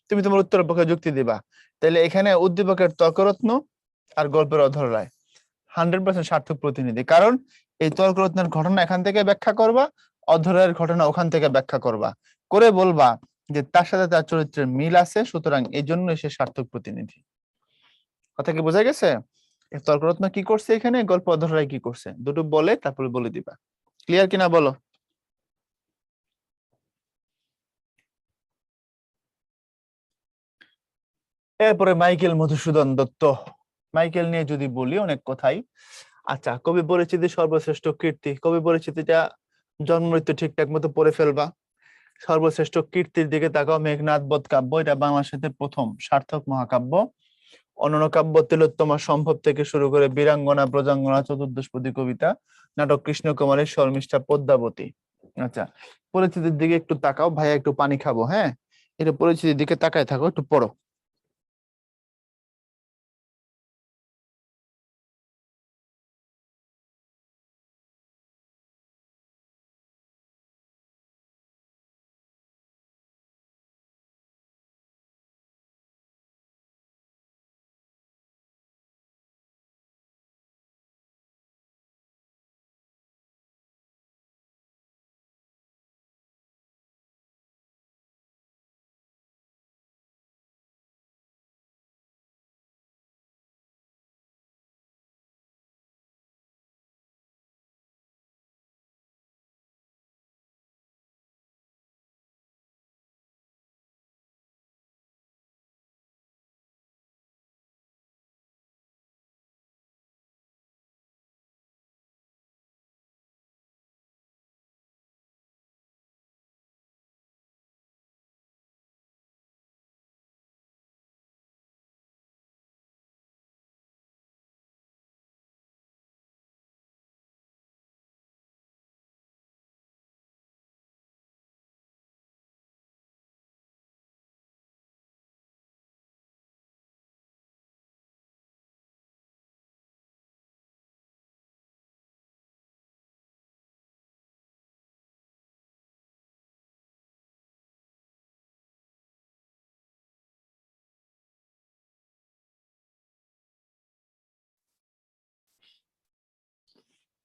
তুমি তোমার উত্তরের পক্ষে যুক্তি দিবা। তাহলে এখানে উদ্দীপকের তর্করত্ন আর গল্পের অধর রায় 100% সার্থক প্রতিনিধি, কারণ এই তর্করত্নের ঘটনা এখান থেকে ব্যাখ্যা করবা, অধরের ঘটনা ওখান থেকে ব্যাখ্যা করবা, করে বলবা যে তার সাথে তার চরিত্রের মিল আছে, সুতরাং এই জন্য সে সার্থক প্রতিনিধি। কথা কি বোঝা গেছে? তর্করত্ন কি করছে এখানে, গল্প অধর রায় কি করছে, দুটো বলে তারপরে বলে দিবা। ক্লিয়ার কিনা বলো? এরপরে মাইকেল মধুসূদন দত্ত। মাইকেল নিয়ে যদি বলি অনেক কথাই। আচ্ছা, কবি পরিচিতি সর্বশ্রেষ্ঠ কীর্তি, কবি পরিচিতিটা জন্ম মৃত্যু ঠিকঠাক মতো পড়ে ফেলবা। সর্বশ্রেষ্ঠ কীর্তির দিকে তাকাও, মেঘনাদ বধ কাব্য, এটা বাংলা সাহিত্যের প্রথম সার্থক মহাকাব্য। অনন্য কাব্য তিলোত্তমা সম্ভব থেকে শুরু করে বীরাঙ্গনা, প্রজাঙ্গনা, চতুর্দশপদী কবিতা, নাটক কৃষ্ণকুমারী, শর্মিষ্ঠা, পদ্মাবতী। আচ্ছা, পরিচিতির দিকে একটু তাকাও, ভাইয়া একটু পানি খাবো, হ্যাঁ? এটা পরিচিতির দিকে তাকায় থাকো, একটু পড়ো।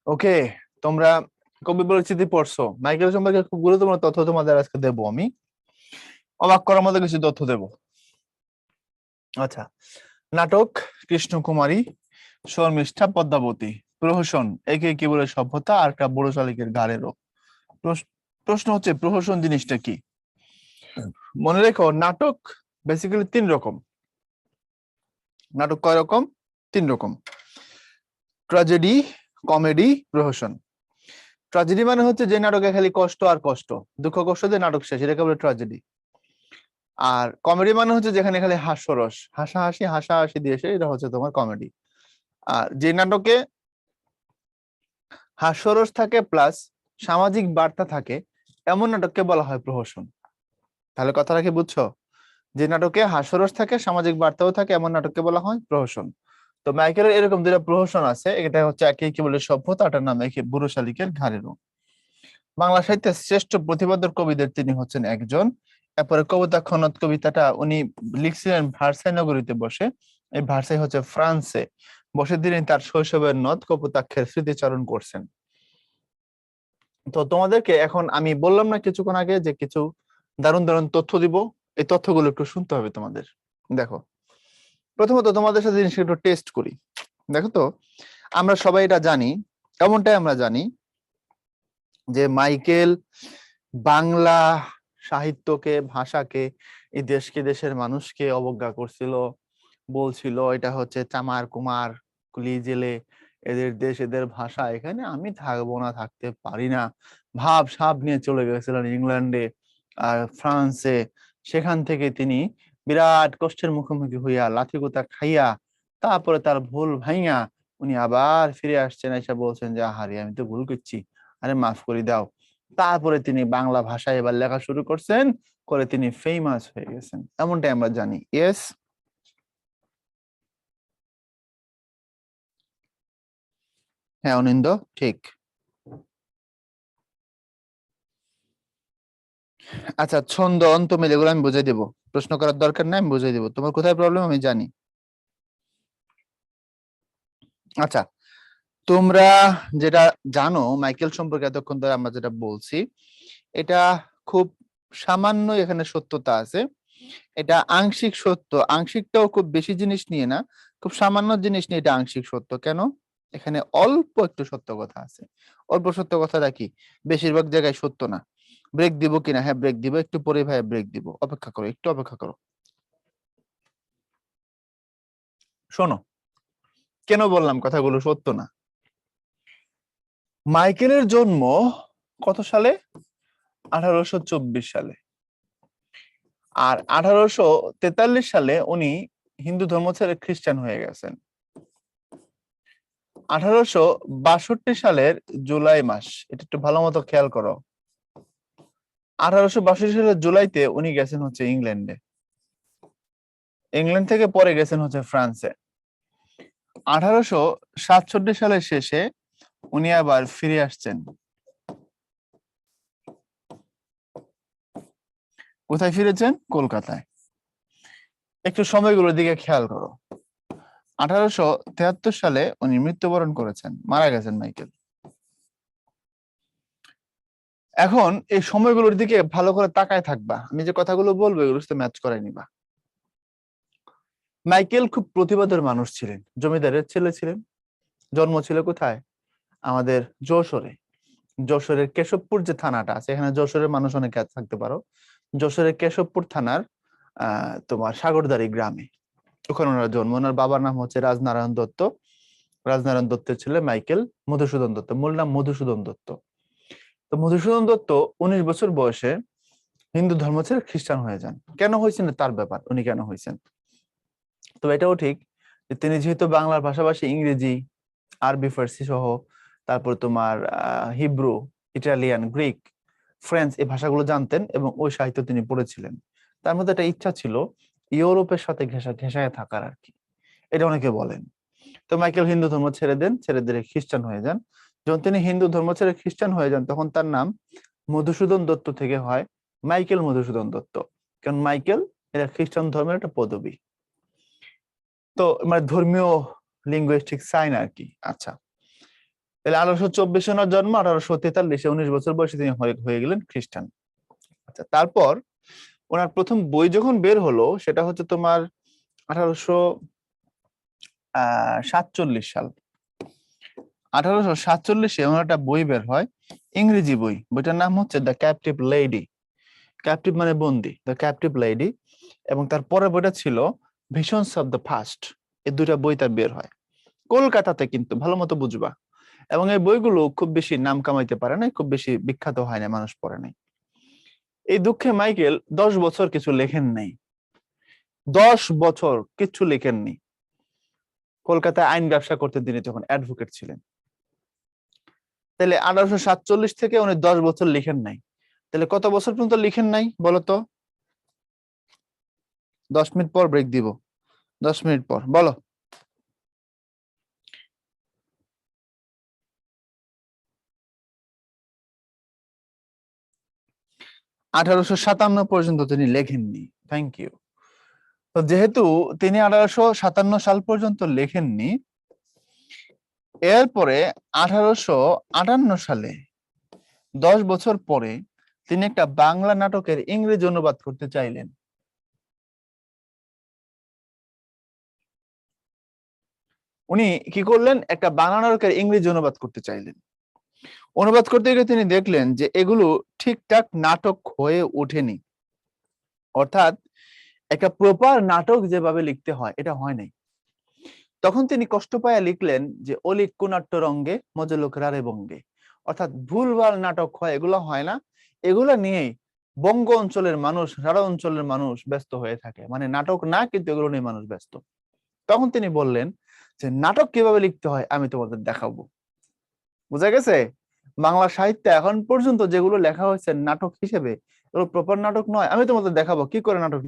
ওকে, তোমরা কবি পরিচিতি পড়ছো, মাইকেল সম্পর্কে খুব গুরুত্বপূর্ণ তথ্য তোমাদের আজকে দেবো আমি, অবাক করার মতো কিছু তথ্য দেবো। আচ্ছা, নাটক কৃষ্ণকুমারী, শর্মিষ্ঠা, পদ্মাবতী, প্রহসন একে কি বলে সভ্যতা, আর একটা বুড়ো শালিকের ঘাড়েরও। প্রশ্ন হচ্ছে প্রহসন জিনিসটা কি? মনে রেখো, নাটক বেসিক্যালি তিন রকম। নাটক কয় রকম? তিন রকম: ট্র্যাজেডি, কমেডি, প্রহসন। ট্র্যাজেডি মানে হচ্ছে যে নাটকে খালি কষ্ট আর কষ্ট, দুঃখ কষ্ট দিয়ে নাটক শেষ, এটাকে বলে ট্র্যাজেডি। আর কমেডি মানে হচ্ছে যেখানে খালি হাস্যরস, হাসাহাসি হাসাহাসি দিয়ে এটা হচ্ছে তোমার কমেডি। আর যে নাটকে হাস্যরস থাকে প্লাস সামাজিক বার্তা থাকে, এমন নাটককে বলা হয় প্রহসন। তাহলে কথাটা কি বুঝছো? যে নাটকে হাস্যরস থাকে, সামাজিক বার্তাও থাকে, এমন নাটককে বলা হয় প্রহসন। তো মাইকেলের এরকম দুটা প্রহসন আছে, এটা হচ্ছে একে কি বলে সভ্যতা, এটার নাম একে বুড়ো শালিকের ঘাড়েরও। বাংলা সাহিত্যের শ্রেষ্ঠ প্রতিপাদক কবিদের তিনি হচ্ছেন একজন। এরপরে কবিতা খনদ কবিতাটা উনি লিখছিলেন ভার্সাই নগরীতে বসে। এই ভার্সাই হচ্ছে ফ্রান্সে। বসে তিনি তার শৈশবের নদ কপোতাক্ষের স্মৃতিচারণ করছেন। তো তোমাদেরকে এখন আমি বললাম না কিছুক্ষণ আগে যে কিছু দারুণ দারুণ তথ্য দিব, এই তথ্যগুলো একটু শুনতে হবে তোমাদের। দেখো, প্রথমত তোমাদের সাথে জিনিসটা একটু টেস্ট করি। দেখো তো, আমরা সবাই এটা জানি, এমনটাই আমরা জানি যে মাইকেল বাংলা সাহিত্যকে, ভাষাকে, এই দেশকে, দেশের মানুষকে অবজ্ঞা করছিল, বলছিল এটা হচ্ছে চামার কুমার কুলি জেলে, এদের দেশ এদের ভাষা, এখানে আমি থাকবো না, থাকতে পারি না, ভাব সাব নিয়ে চলে গেছিলেন ইংল্যান্ডে আর ফ্রান্সে। সেখান থেকে তিনি বিরাট কষ্টের মুখোমুখি হইয়া লাঠিগোতা খাইয়া তারপরে তার ভুল ভাইয়া উনি আবার ফিরে আসছেন, এসে বলছেন যে আহারে আমি তো ভুল করছি, আরে মাফ করে দাও। তারপরে তিনি বাংলা ভাষায় এবার লেখা শুরু করছেন, করে তিনি ফেমাস হয়ে গেছেন, এমনটাই আমরা জানি। ইয়েস? হ্যাঁ অনিন্দ, ঠিক। আচ্ছা, ছন্দ অন্ত মিল এগুলো আমি বুঝাই দেবো, প্রশ্ন করার দরকার নাই, আমি বুঝাই দেবো। তোমার কোথায় প্রবলেম আমি জানি। আচ্ছা, তোমরা যেটা জানো মাইকেল সম্পর্কে এতক্ষণ ধরে আমরা যেটা বলছি, এটা খুব সামান্য এখানে সত্যতা আছে। এটা আংশিক সত্য, আংশিকটাও খুব বেশি জিনিস নিয়ে না, খুব সামান্য জিনিস নিয়ে এটা আংশিক সত্য। কেন? এখানে অল্প একটু সত্য কথা আছে। অল্প সত্য কথাটা কি? বেশিরভাগ জায়গায় সত্য না। ব্রেক দিব কিনা? হ্যাঁ ব্রেক দিব, একটু পরে ভাই ব্রেক দিব, অপেক্ষা করো, একটু অপেক্ষা করো। শোনো, কেন বললাম কথাগুলো সত্য না। মাইকেলের জন্ম কত সালে? 1824 সালে। আর 1843 সালে উনি হিন্দু ধর্ম ছেড়ে খ্রিস্টান হয়ে গেছেন। 1862 সালের জুলাই মাস, এটা একটু ভালো মতো খেয়াল করো। 1862 সালের জুলাইতে উনি গেছেন হচ্ছে ইংল্যান্ডে। ইংল্যান্ড থেকে পরে গেছেন হচ্ছে ফ্রান্সে। 1867 সালের শেষে উনি আবার ফিরে আসছেন। কোথায় ফিরেছেন? কলকাতায়। একটু সময়গুলোর দিকে খেয়াল করো। 1873 সালে উনি মৃত্যুবরণ করেছেন, মারা গেছেন মাইকেল। এখন এই সময়গুলোর দিকে ভালো করে তাকায় থাকবা, আমি যে কথাগুলো বলবো এগুলোর সাথে ম্যাচ করে নিবা। মাইকেল খুব প্রতিবাদের মানুষ ছিলেন, জমিদারের ছেলে ছিলেন। জন্ম ছিল কোথায়? আমাদের যশোরে। যশোরের কেশবপুর যে থানাটা আছে, এখানে যশোরের মানুষ অনেকে থাকতে পারো। যশোরের কেশবপুর থানার তোমার সাগরদাড়ি গ্রামে, ওখানে ওনার জন্ম। ওনার বাবার নাম হচ্ছে রাজনারায়ণ দত্ত। রাজনারায়ণ দত্তের ছেলে মাইকেল মধুসূদন দত্ত, মূল নাম মধুসূদন দত্ত। তো মধুসূদন দত্ত 19 বছর বয়সে হিন্দু ধর্ম ছেড়ে খ্রিস্টান হয়ে যান। কেন হয়েছেন তার ব্যাপার, উনি কেন হয়েছেন। তো এটাও ঠিক যে তিনি যেহেতু বাংলার পাশাপাশি ইংরেজি, আরবি, ফার্সি সহ, তারপর তোমার হিব্রু, ইটালিয়ান, গ্রিক, ফ্রেঞ্চ এই ভাষাগুলো জানতেন এবং ওই সাহিত্য তিনি পড়েছিলেন। তার মধ্যে একটা ইচ্ছা ছিল ইউরোপের সাথে ঘেঁষায় থাকার আর কি, এটা অনেকে বলেন। তো মাইকেল হিন্দু ধর্ম ছেড়ে দেন, ছেড়ে দিয়ে খ্রিস্টান হয়ে যান। যখন তিনি হিন্দু ধর্ম ছেড়ে খ্রিস্টান হয়ে যান তখন তার নাম মধুসূদন দত্ত থেকে হয় মাইকেল মধুসূদন দত্ত। কারণ মাইকেল এটা খ্রিস্টান ধর্মের একটা পদবী। তো মানে ধর্মীয় লিঙ্গুইস্টিক সাইন আর কি। আচ্ছা, তাহলে 1824 ওনার জন্ম, 1843 19 বছর বয়সে তিনি হয়ে গেলেন খ্রিস্টান। আচ্ছা, তারপর ওনার প্রথম বই যখন বের হলো সেটা হচ্ছে তোমার 1847 সাল। 1847-এ ওনার একটা বই বের হয়, ইংরেজি বই। বইটার নাম হচ্ছে দ্য ক্যাপটিভ লেডি। ক্যাপটিভ মানে বন্দি, দ্য ক্যাপটিভ লেডি। এবং তার পরের বইটা ছিল ভিশনস অফ দ্য পাস্ট। এই দুইটা বই তার বের হয় কলকাতাতে, কিন্তু ভালো মতো বুঝবা। এবং এই বইগুলো খুব বেশি নাম কামাইতে পারে না, খুব বেশি বিখ্যাত হয় না, মানুষ পড়ে নাই। এই দুঃখে মাইকেল 10 বছর কিছু লেখেন নাই। 10 বছর কিছু লেখেননি। কলকাতায় আইন ব্যবসা করতেন তিনি, তখন অ্যাডভোকেট ছিলেন। তাহলে 1847 থেকে উনি 10 বছর লিখেন নাই। তাহলে কত বছর পর্যন্ত লিখেন নাই বলতো? 10 মিনিট পর ব্রেক দিব, 10 মিনিট পর বলো। 1857 পর্যন্ত তিনি লেখেননি। Thank you. তো যেহেতু তিনি 1857 সাল পর্যন্ত লেখেননি, এরপরে 1858 সালে 10 বছর পরে তিনি একটা বাংলা নাটকের ইংরেজি অনুবাদ করতে চাইলেন। উনি কি করলেন? একটা বাংলা নাটকের ইংরেজি অনুবাদ করতে চাইলেন। অনুবাদ করতে গিয়ে তিনি দেখলেন যে এগুলো ঠিকঠাক নাটক হয়ে ওঠেনি। অর্থাৎ একটা প্রপার নাটক যেভাবে লিখতে হয় এটা হয় নাই। তখন তিনি কষ্ট পায়া লিখলেন যে অলিক কুনাট্য রঙ্গে মজলোক রারে বঙ্গে। অর্থাৎ ভুলভাল নাটক হয়, এগুলো হয় না। এগুলো নিয়েই বঙ্গ অঞ্চলের মানুষ, রাঢ় অঞ্চলের মানুষ ব্যস্ত হয়ে থাকে। মানে নাটক না, কিন্তু এগুলো নিয়ে মানুষ ব্যস্ত। তখন তিনি বললেন যে নাটক কিভাবে লিখতে হয় আমি তোমাদের দেখাবো। বুঝা গেছে? বাংলা সাহিত্যে এখন পর্যন্ত যেগুলো লেখা হয়েছে নাটক হিসেবে, এগুলো প্রপার নাটক নয়। আমি তোমাদের দেখাবো কি করে নাটক।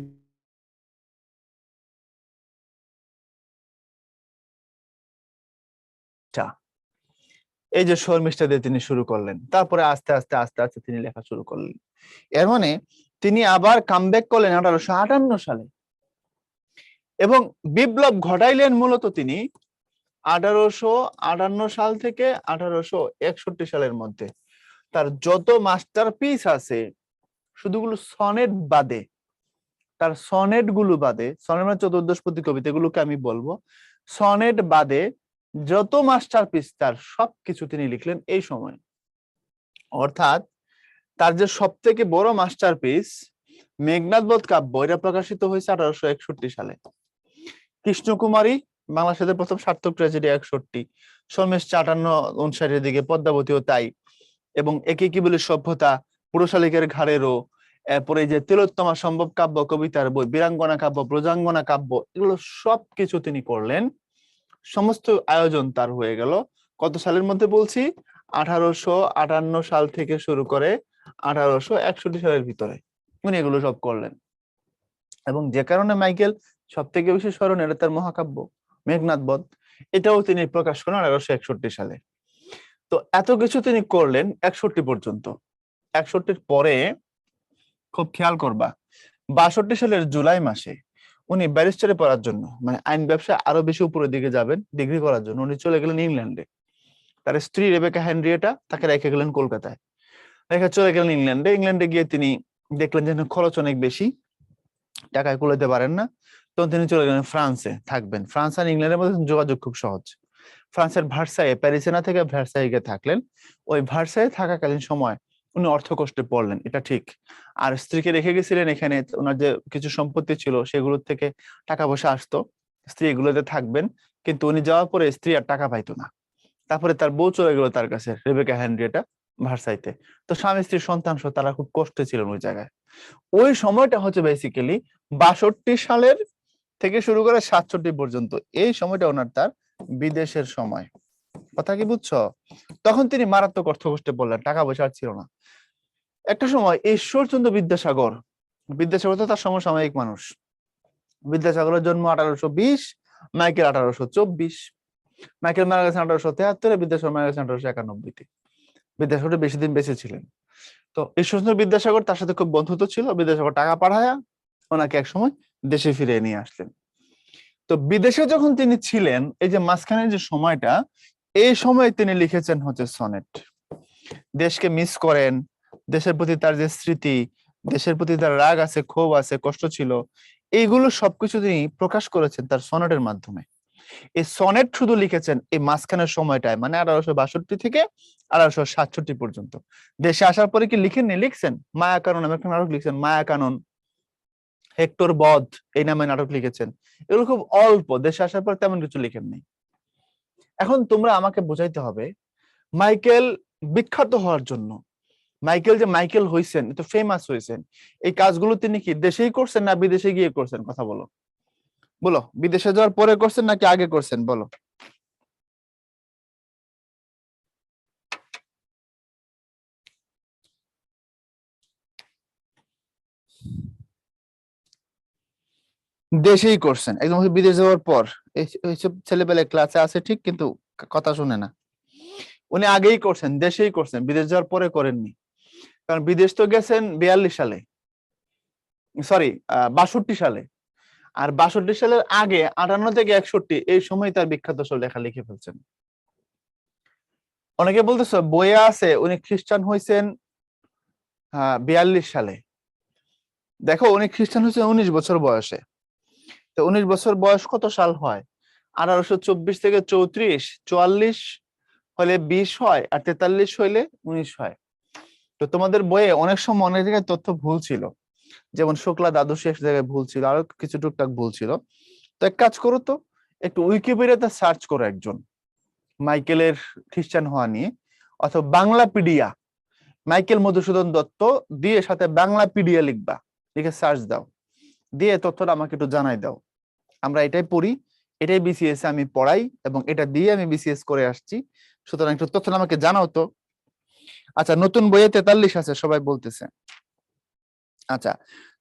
এই যে শর্মিষ্ঠা দিয়ে তিনি শুরু করলেন, তারপরে আস্তে আস্তে আস্তে আস্তে তিনি লেখা শুরু করলেন। এর মানে তিনি আবার কামব্যাক করলেন 1858 সালে, এবং বিপ্লব ঘটাইলেন মূলত তিনি 1858 সাল থেকে 1861 সালের মধ্যে। তার যত মাস্টারপিস আছে, শুধুগুলো সনেট বাদে, তার সনেট গুলো বাদে, সনেট মানে চতুর্দশপদী কবিতা, এগুলোকে আমি বলবো, সনেট বাদে যত মাস্টারপিস তার সবকিছু তিনি লিখলেন এই সময়। অর্থাৎ তার যে সব থেকে বড় মাস্টারপিস মেঘনাদ বধ কাব্য, এটা প্রকাশিত হয়েছে 1861 সালে। কৃষ্ণকুমারী বাংলাদেশের প্রথম সার্থক ট্র্যাজেডি 61, সমেশ 58-59 দিকে, পদ্মাবতীও তাই, এবং একে কি বলে সভ্যতা, পুরুষালিকের ঘাড়েরও, এরপরে যে তিলোত্তমা সম্ভব কাব্য, কবিতার বই, বীরাঙ্গনা কাব্য, ব্রজাঙ্গনা কাব্য, এগুলো সবকিছু তিনি করলেন। সমস্ত আয়োজন তার হয়ে গেল কত সালের মধ্যে বলছি? 1858 সাল থেকে শুরু করে 1861 সালের ভিতরে উনি এগুলো সব করলেন। এবং যে কারণে মাইকেল সব থেকে বেশি স্মরণ, এটা তার মহাকাব্য মেঘনাদ বধ, এটাও তিনি প্রকাশ করেন 1861 সালে। তো এত কিছু তিনি করলেন 61 পর্যন্ত। 61 পরে খুব খেয়াল করবা, 62 সালের জুলাই মাসে উনি ব্যারিস্টারে পড়ার জন্য, মানে আইন ব্যবসায় আরো বেশি উপরের দিকে যাবেন ডিগ্রি করার জন্য, উনি চলে গেলেন ইংল্যান্ডে। তার স্ত্রী রেবেকা হেনরিয়েটা তাকে রেখে গেলেন কলকাতায়, রেখে চলে গেলেন ইংল্যান্ডে। ইংল্যান্ডে গিয়ে তিনি দেখলেন যে খরচ অনেক বেশি, টাকায় কুলাতে পারেন না, তখন তিনি চলে গেলেন ফ্রান্সে থাকবেন। ফ্রান্স আর ইংল্যান্ডের মধ্যে যোগাযোগ খুব সহজ। ফ্রান্সের ভার্সাইয়ে, প্যারিসে না থেকে ভার্সাইয়ে গিয়ে থাকলেন। ওই ভার্সাইয়ে থাকাকালীন সময় উনি অর্থ কষ্টে পড়লেন, এটা ঠিক। আর স্ত্রীকে রেখে গেছিলেন এখানে, ওনার যে কিছু সম্পত্তি ছিল সেগুলোর থেকে টাকা পয়সা আসতো, স্ত্রী এগুলোতে থাকবেন। কিন্তু উনি যাওয়ার পরে স্ত্রী আর টাকা পাইতো না। তারপরে তার বউ চলে গেল তার কাছে, রেবেকা হেনরিয়েটা, ভার্সাইতে। তো স্বামী স্ত্রীর সন্তান সহ তারা খুব কষ্টে ছিলেন ওই জায়গায়। ওই সময়টা হচ্ছে বেসিক্যালি 62 সালের থেকে শুরু করে 67 পর্যন্ত, এই সময়টা ওনার তার বিদেশের সময়। কথা কি বুঝছো? তখন তিনি মারাত্মক অর্থ কষ্টে পড়লেন, টাকা পয়সা আর ছিল না। একটা সময় ঈশ্বরচন্দ্র বিদ্যাসাগর, বিদ্যাসাগর তো তার সমসাময়িক মানুষ, বিদ্যাসাগরের জন্ম 1820, মাইকেল 1824। মাইকেল মারা গেছেন 1873, বিদ্যাসাগর মারা গেছেন 1891। বিদ্যাসাগর বেশি দিন বেঁচে ছিলেন। তো ঈশ্বরচন্দ্র বিদ্যাসাগর তার সাথে খুব বন্ধুত্ব ছিল, বিদ্যাসাগর টাকা পাঠায়া ওনাকে একসময় দেশে ফিরিয়ে নিয়ে আসলেন। তো বিদেশে যখন তিনি ছিলেন, এই যে মাঝখানে যে সময়টা, এই সময় তিনি লিখেছেন হচ্ছে সনেট। দেশকে মিস করেন, দেশের প্রতি তার যে স্মৃতি, দেশের প্রতি তার রাগ আছে, ক্ষোভ আছে, কষ্ট ছিল, এইগুলো সবকিছু তিনি প্রকাশ করেছেন তার সনেটের মাধ্যমে। এই সনেট শুধু লিখেছেন এই মাঝখানের সময়টায়, মানে 1862 থেকে 1867 পর্যন্ত। দেশে আসার পরে কি লিখেননি? লিখছেন। মায়া কানন নামে একটা নাটক লিখছেন, মায়া কানন, হেক্টর বধ এই নামে নাটক লিখেছেন। এগুলো খুব অল্প, দেশে আসার পর তেমন কিছু লিখেননি। এখন তোমরা আমাকে বোঝাইতে হবে, মাইকেল বিখ্যাত হওয়ার জন্য, মাইকেল যে মাইকেল হইছেন, এত ফেমাস হয়েছেন, এই কাজগুলো তিনি কি দেশেই করছেন না বিদেশে গিয়ে করছেন? কথা বলো, বলো। বিদেশে যাওয়ার পরে করছেন নাকি আগে করছেন? বলো। দেশেই করছেন, একদম বিদেশ যাওয়ার পর। এইসব ছেলেপেলে ক্লাসে আছে ঠিক, কিন্তু কথা শুনে না। উনি আগেই করছেন, দেশেই করছেন, বিদেশ যাওয়ার পরে করেননি। কারণ বিদেশ তো গেছেন 42 সালে, সরি 62 সালে। আর 62 সালের আগে 58 থেকে 61 এই সময় তার বিখ্যাত সব লেখা লিখে ফেলছেন। অনেকে বলতেছে বইয়ে আছে উনি খ্রিস্টান হয়েছেন 42 সালে। দেখো, উনি খ্রিস্টান হয়েছেন 19 বছর বয়সে। তো 19 বছর বয়স কত সাল হয়? 1824 থেকে 34, 44 হলে 20 হয়, আর 43 হইলে 19 হয়। তো তোমাদের বইয়ে অনেক সময় অনেক জায়গায় তথ্য ভুল ছিল, যেমন শুক্লা দ্বাদশী এক জায়গায় ভুল ছিল, আরো কিছু টুকটাক ভুল ছিল। তো এক কাজ করো তো, একটু উইকিপিডিয়াতে সার্চ করো একজন মাইকেলের খ্রিস্টান হওয়া নিয়ে, অথবা বাংলাপিডিয়া, মাইকেল মধুসূদন দত্ত দিয়ে সাথে বাংলাপিডিয়া লিখবা, লিখে সার্চ দাও, দিয়ে তথ্যটা আমাকে একটু জানাই দাও। আমরা এটাই পড়ি, এটাই বিসিএস আমি পড়াই, এবং এটা দিয়ে আমি বিসিএস করে আসছি। সুতরাং একটু তথ্য আমাকে জানাও তো। আচ্ছা, নতুন বইয়ে 43 আছে সবাই বলতেছে। আচ্ছা,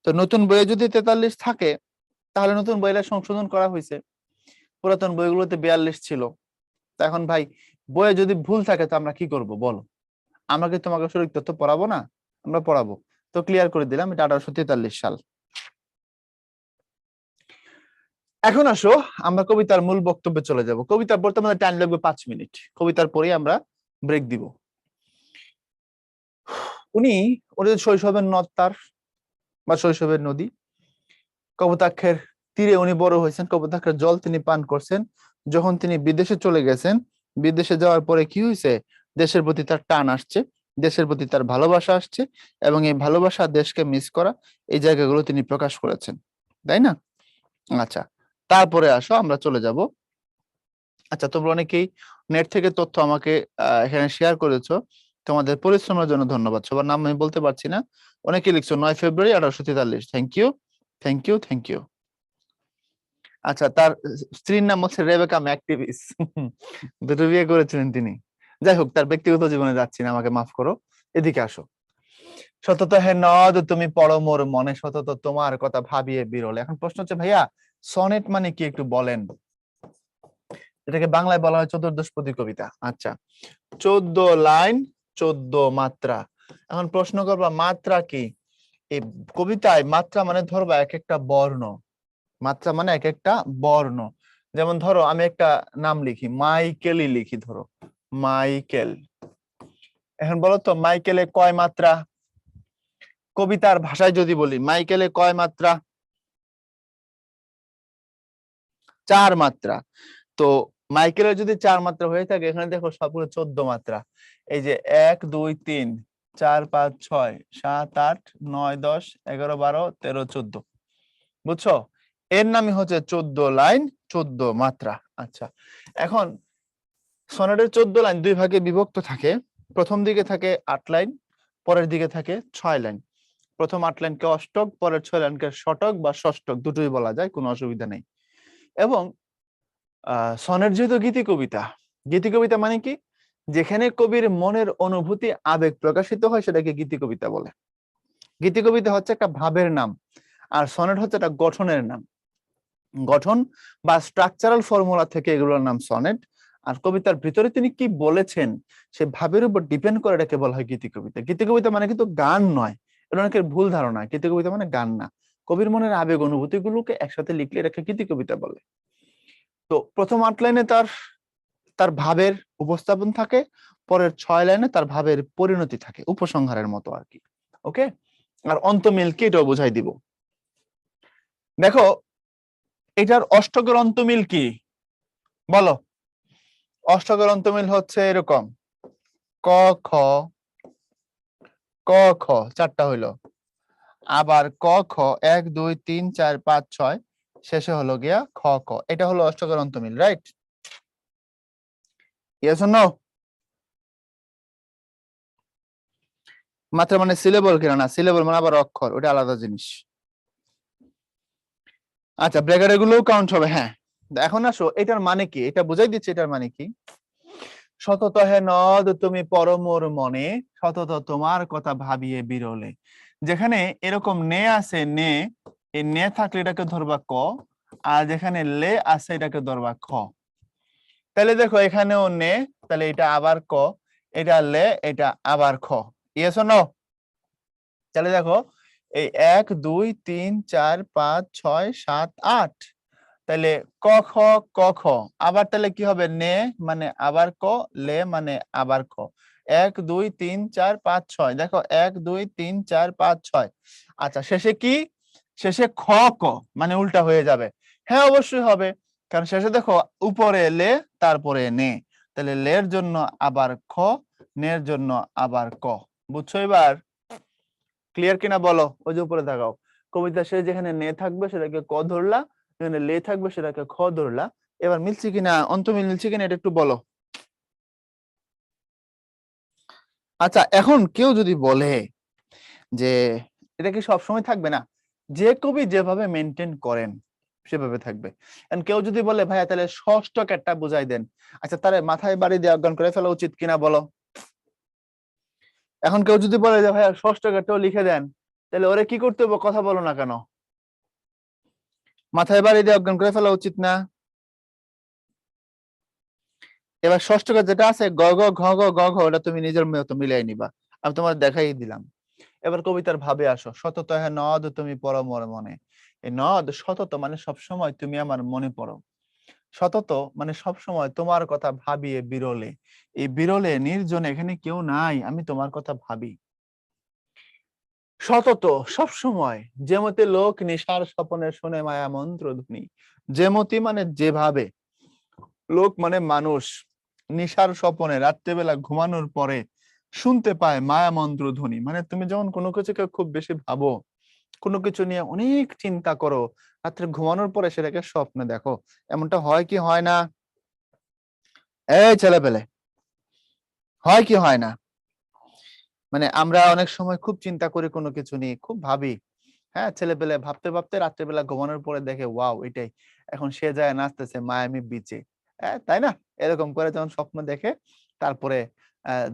তো নতুন বইয়ে যদি 43 থাকে, তাহলে নতুন বইটা সংশোধন করা হয়েছে। পুরাতন বইগুলোতে 42 ছিল। তা এখন ভাই বইয়ে যদি ভুল থাকে তো আমরা কি করব বলো? আমাকে তোমাকে শরীর তত্ত্ব পড়াবো না? আমরা পড়াবো। তো ক্লিয়ার করে দিলাম, এটা 1843 সাল। এখন আসো আমরা কবিতার মূল বক্তব্যে চলে যাব। কবিতার পড়তে আমাদের টাইম লাগবে 5 মিনিট। কবিতার পরেই আমরা ব্রেক দিব। উনি ওদের শৈশবের নদ তার বা শৈশবের নদী কপোতাক্ষের তীরে উনি বড় হয়েছেন। কপোতাক্ষের জল তিনি পান করছেন। যখন তিনি বিদেশে চলে গেছেন, বিদেশে যাওয়ার পরে কি হয়েছে, দেশের প্রতি তার টান আসছে, দেশের প্রতি তার ভালোবাসা আসছে, এবং এই ভালোবাসা, দেশকে মিস করা, এই জায়গাগুলো তিনি প্রকাশ করেছেন, তাই না? আচ্ছা, তারপরে আসো আমরা চলে যাব। আচ্ছা, তোমরা অনেকেই নেট থেকে তথ্য আমাকে এখানে শেয়ার করেছো, তোমাদের পরিশ্রমের জন্য ধন্যবাদ। সবার নাম আমি বলতে পারছি না, অনেকে লিখছো 9 ফেব্রুয়ারি 1843। Thank you, thank you, thank you. আচ্ছা, তার স্ত্রীর নাম হচ্ছে রেবেকা ম্যাকটিভিস। দুটো বিয়ে করেছিলেন তিনি। যাই হোক, তার ব্যক্তিগত জীবনে যাচ্ছি না, আমাকে মাফ করো। এদিকে আসো। সতত হে নদ তুমি পড়ো মোর মনে, সতত তোমার কথা ভাবিয়ে বিরলে। এখন প্রশ্ন হচ্ছে, ভাইয়া সনেট মানে কি একটু বলেন? এটাকে বাংলায় বলা হয় চতুর্দশপদী কবিতা। আচ্ছা, 14 লাইন, 14 মাত্রা। এখন প্রশ্ন করবা মাত্রা কি? এই কবিতায় মাত্রা মানে ধরবা এক একটা বর্ণ। মাত্রা মানে এক একটা বর্ণ। যেমন ধরো আমি একটা নাম লিখি, মাইকেলই লিখি, ধরো মাইকেল। এখন বলো তো মাইকেলে কয় মাত্রা? কবিতার ভাষায় যদি বলি মাইকেলে কয় মাত্রা? 4 মাত্রা। তো মাইকেলের যদি 4 মাত্রা হয়ে থাকে, এখানে দেখো সবগুলো 14 মাত্রা। এই যে 1 2 3 4 5 6 7 8 9 10 11 12 13 14, বুঝছো? এর নামই হচ্ছে 14 লাইন, 14 মাত্রা। আচ্ছা, এখন সনেটের 14 লাইন দুই ভাগে বিভক্ত থাকে। প্রথম দিকে থাকে 8 লাইন, পরের দিকে থাকে 6 লাইন। প্রথম 8 লাইনকে অষ্টক, পরের 6 লাইনকে শতক বা ষষ্ঠক, দুটোই বলা যায়, কোনো অসুবিধা নেই। এবং সনেট যেহেতু গীতি কবিতা, গীতি কবিতা মানে কি, যেখানে কবির মনের অনুভূতি, আবেগ প্রকাশিত হয় সেটাকে গীতি কবিতা বলে। গীতি কবিতা হচ্ছে একটা ভাবের নাম, আর সনেট হচ্ছে একটা গঠনের নাম। গঠন বা স্ট্রাকচারাল ফর্মুলা থেকে এগুলোর নাম সনেট। আর কবিতার ভিতরে তিনি কি বলেছেন সে ভাবের উপর ডিপেন্ড করে এটাকে বলা হয় গীতি কবিতা। গীতি কবিতা মানে কিন্তু গান নয়, এটা অনেকের ভুল ধারণা। গীতি কবিতা মানে গান না, কবির মনের আবেগ অনুভূতি গুলোকে একসাথে লিখলে এটাকে গীতি কবিতা বলে। তো প্রথম 8 লাইনে তার তার ভাবের উপস্থাপন থাকে, পরের 6 লাইনে তার ভাবের পরিণতি থাকে, উপসংহারের মতো আর কি। ওকে, আর অন্তমিলকে এটাও বোঝাই দিব। দেখো এটার অষ্টকের অন্তমিল কি বলো? অষ্টকের অন্তমিল হচ্ছে এরকম, ক খ, ক খ 4টা হইলো, আবার ক খ 1 2 3 4 5 6, শেষে হলো গিয়া খ ক। এটা হলো অষ্টকের অন্তমিল, রাইট? Yes or no? মাত্রা মানে সিলেবল কিনা? না, সিলেবল মানে আবার অক্ষর, ওটা আলাদা জিনিস। আচ্ছা, ব্র্যাকেট এগুলোও কাউন্ট হবে, হ্যাঁ। এখন আসো এটার মানে কি, এটা বুঝাই দিচ্ছে এটার মানে কি। সতত হে নদ তুমি পরমোর মনে, সতত তোমার কথা ভাবিয়ে বিরলে। যেখানে এরকম নে আছে, নে, এই নে থাকলে এটাকে ধরবা ক, আর যেখানে লে আছে এটাকে ধরবা খ। তাহলে দেখো এখানেও নে, তাহলে এটা আবার ক, এটা লে, এটা আবার খ। Yes or no? তাহলে দেখো এই 1 2 3 4 5 6 7 8, তাহলে ক খ, ক খ, আবার তাহলে কি হবে, নে মানে আবার ক, লে মানে আবার খ। 1 2 3 4 5 6, দেখো 1 2 3 4 5 6। আচ্ছা, শেষে কি? শেষে খ ক মানে উল্টা হয়ে যাবে। হ্যাঁ অবশ্যই হবে, কারণ শেষে দেখো উপরে লে, তারপরে নে, তাহলে লের জন্য আবার খ, নের জন্য আবার ক। বুঝছো এবার? ক্লিয়ার কিনা বলো? ওই যে উপরে দেখাও, কবিতা শেষে যেখানে নে থাকবে সেটাকে ক ধরলা, যেখানে লে থাকবে সেটাকে খ ধরলা। এবার মিলছে কিনা, অন্তমিল মিলছে কিনা এটা একটু বলো। আচ্ছা, এখন কেউ যদি বলে যে এটা কি সবসময় থাকবে? না, যে কবি যেভাবে মেনটেন করেন সেভাবে থাকবে। এখন কেউ যদি বলে ভাইয়া তাহলে ষষ্ঠক একটা বুঝাই দেন, আচ্ছা তাহলে মাথায় বাড়ি দিয়ে অজ্ঞান করে ফেলা উচিত কিনা বলো? এখন কেউ যদি বলে যে ভাইয়া ষষ্ঠক একটাও লিখে দেন, তাহলে ওরে কি করতে হবে, কথা বলো না কেন? মাথায় বাড়ি দিয়ে অজ্ঞান করে ফেলা উচিত না? এবার ষষ্ঠ কাজ যেটা আছে গ গ ঘ গ গ ঘ, ওটা তুমি নিজের মতো মিলাই নিবা, আমি তোমার দেখাই দিলাম। এবার কবিতার ভাবে আসো। সতত হ্যাঁ নদ তুমি পড়ো মোর মনে। এই নদ সতত মানে সবসময় তুমি আমার মনে পড়ো। সতত মানে সবসময় তোমার কথা ভাবিয়ে বিরলে, এই বিরলে নির্জনে, এখানে কেউ নাই, আমি তোমার কথা ভাবি। সতত সবসময়, যেমতে লোক নিশার স্বপনে শোনে মায়া মন্ত্র ধ্বনি। যেমতি মানে যেভাবে, লোক মানে মানুষ, নিশার স্বপনে রাত্রেবেলা ঘুমানোর পরে শুনতে পায় মায়া মন্ত্র ধ্বনি, মানে তুমি যখন কোনো কিছুকে খুব বেশি ভাবো, কোনো কিছু নিয়ে অনেক চিন্তা করো, রাত্রে ঘুমানোর পরে সেটাকে স্বপ্নে দেখো, এমনটা হয় কি হয় না? এই ছেলেপেলে, হয় কি হয় না? মানে আমরা অনেক সময় খুব চিন্তা করি কোনো কিছু নিয়ে, খুব ভাবি। হ্যাঁ, ছেলেপেলে ভাবতে ভাবতে রাত্রেবেলা ঘুমানোর পরে দেখে ওয়াও এটাই, এখন সে যায় নাচতেছে মায়ামি বিচে। হ্যাঁ, তাই না? এরকম করে যখন স্বপ্ন দেখে, তারপরে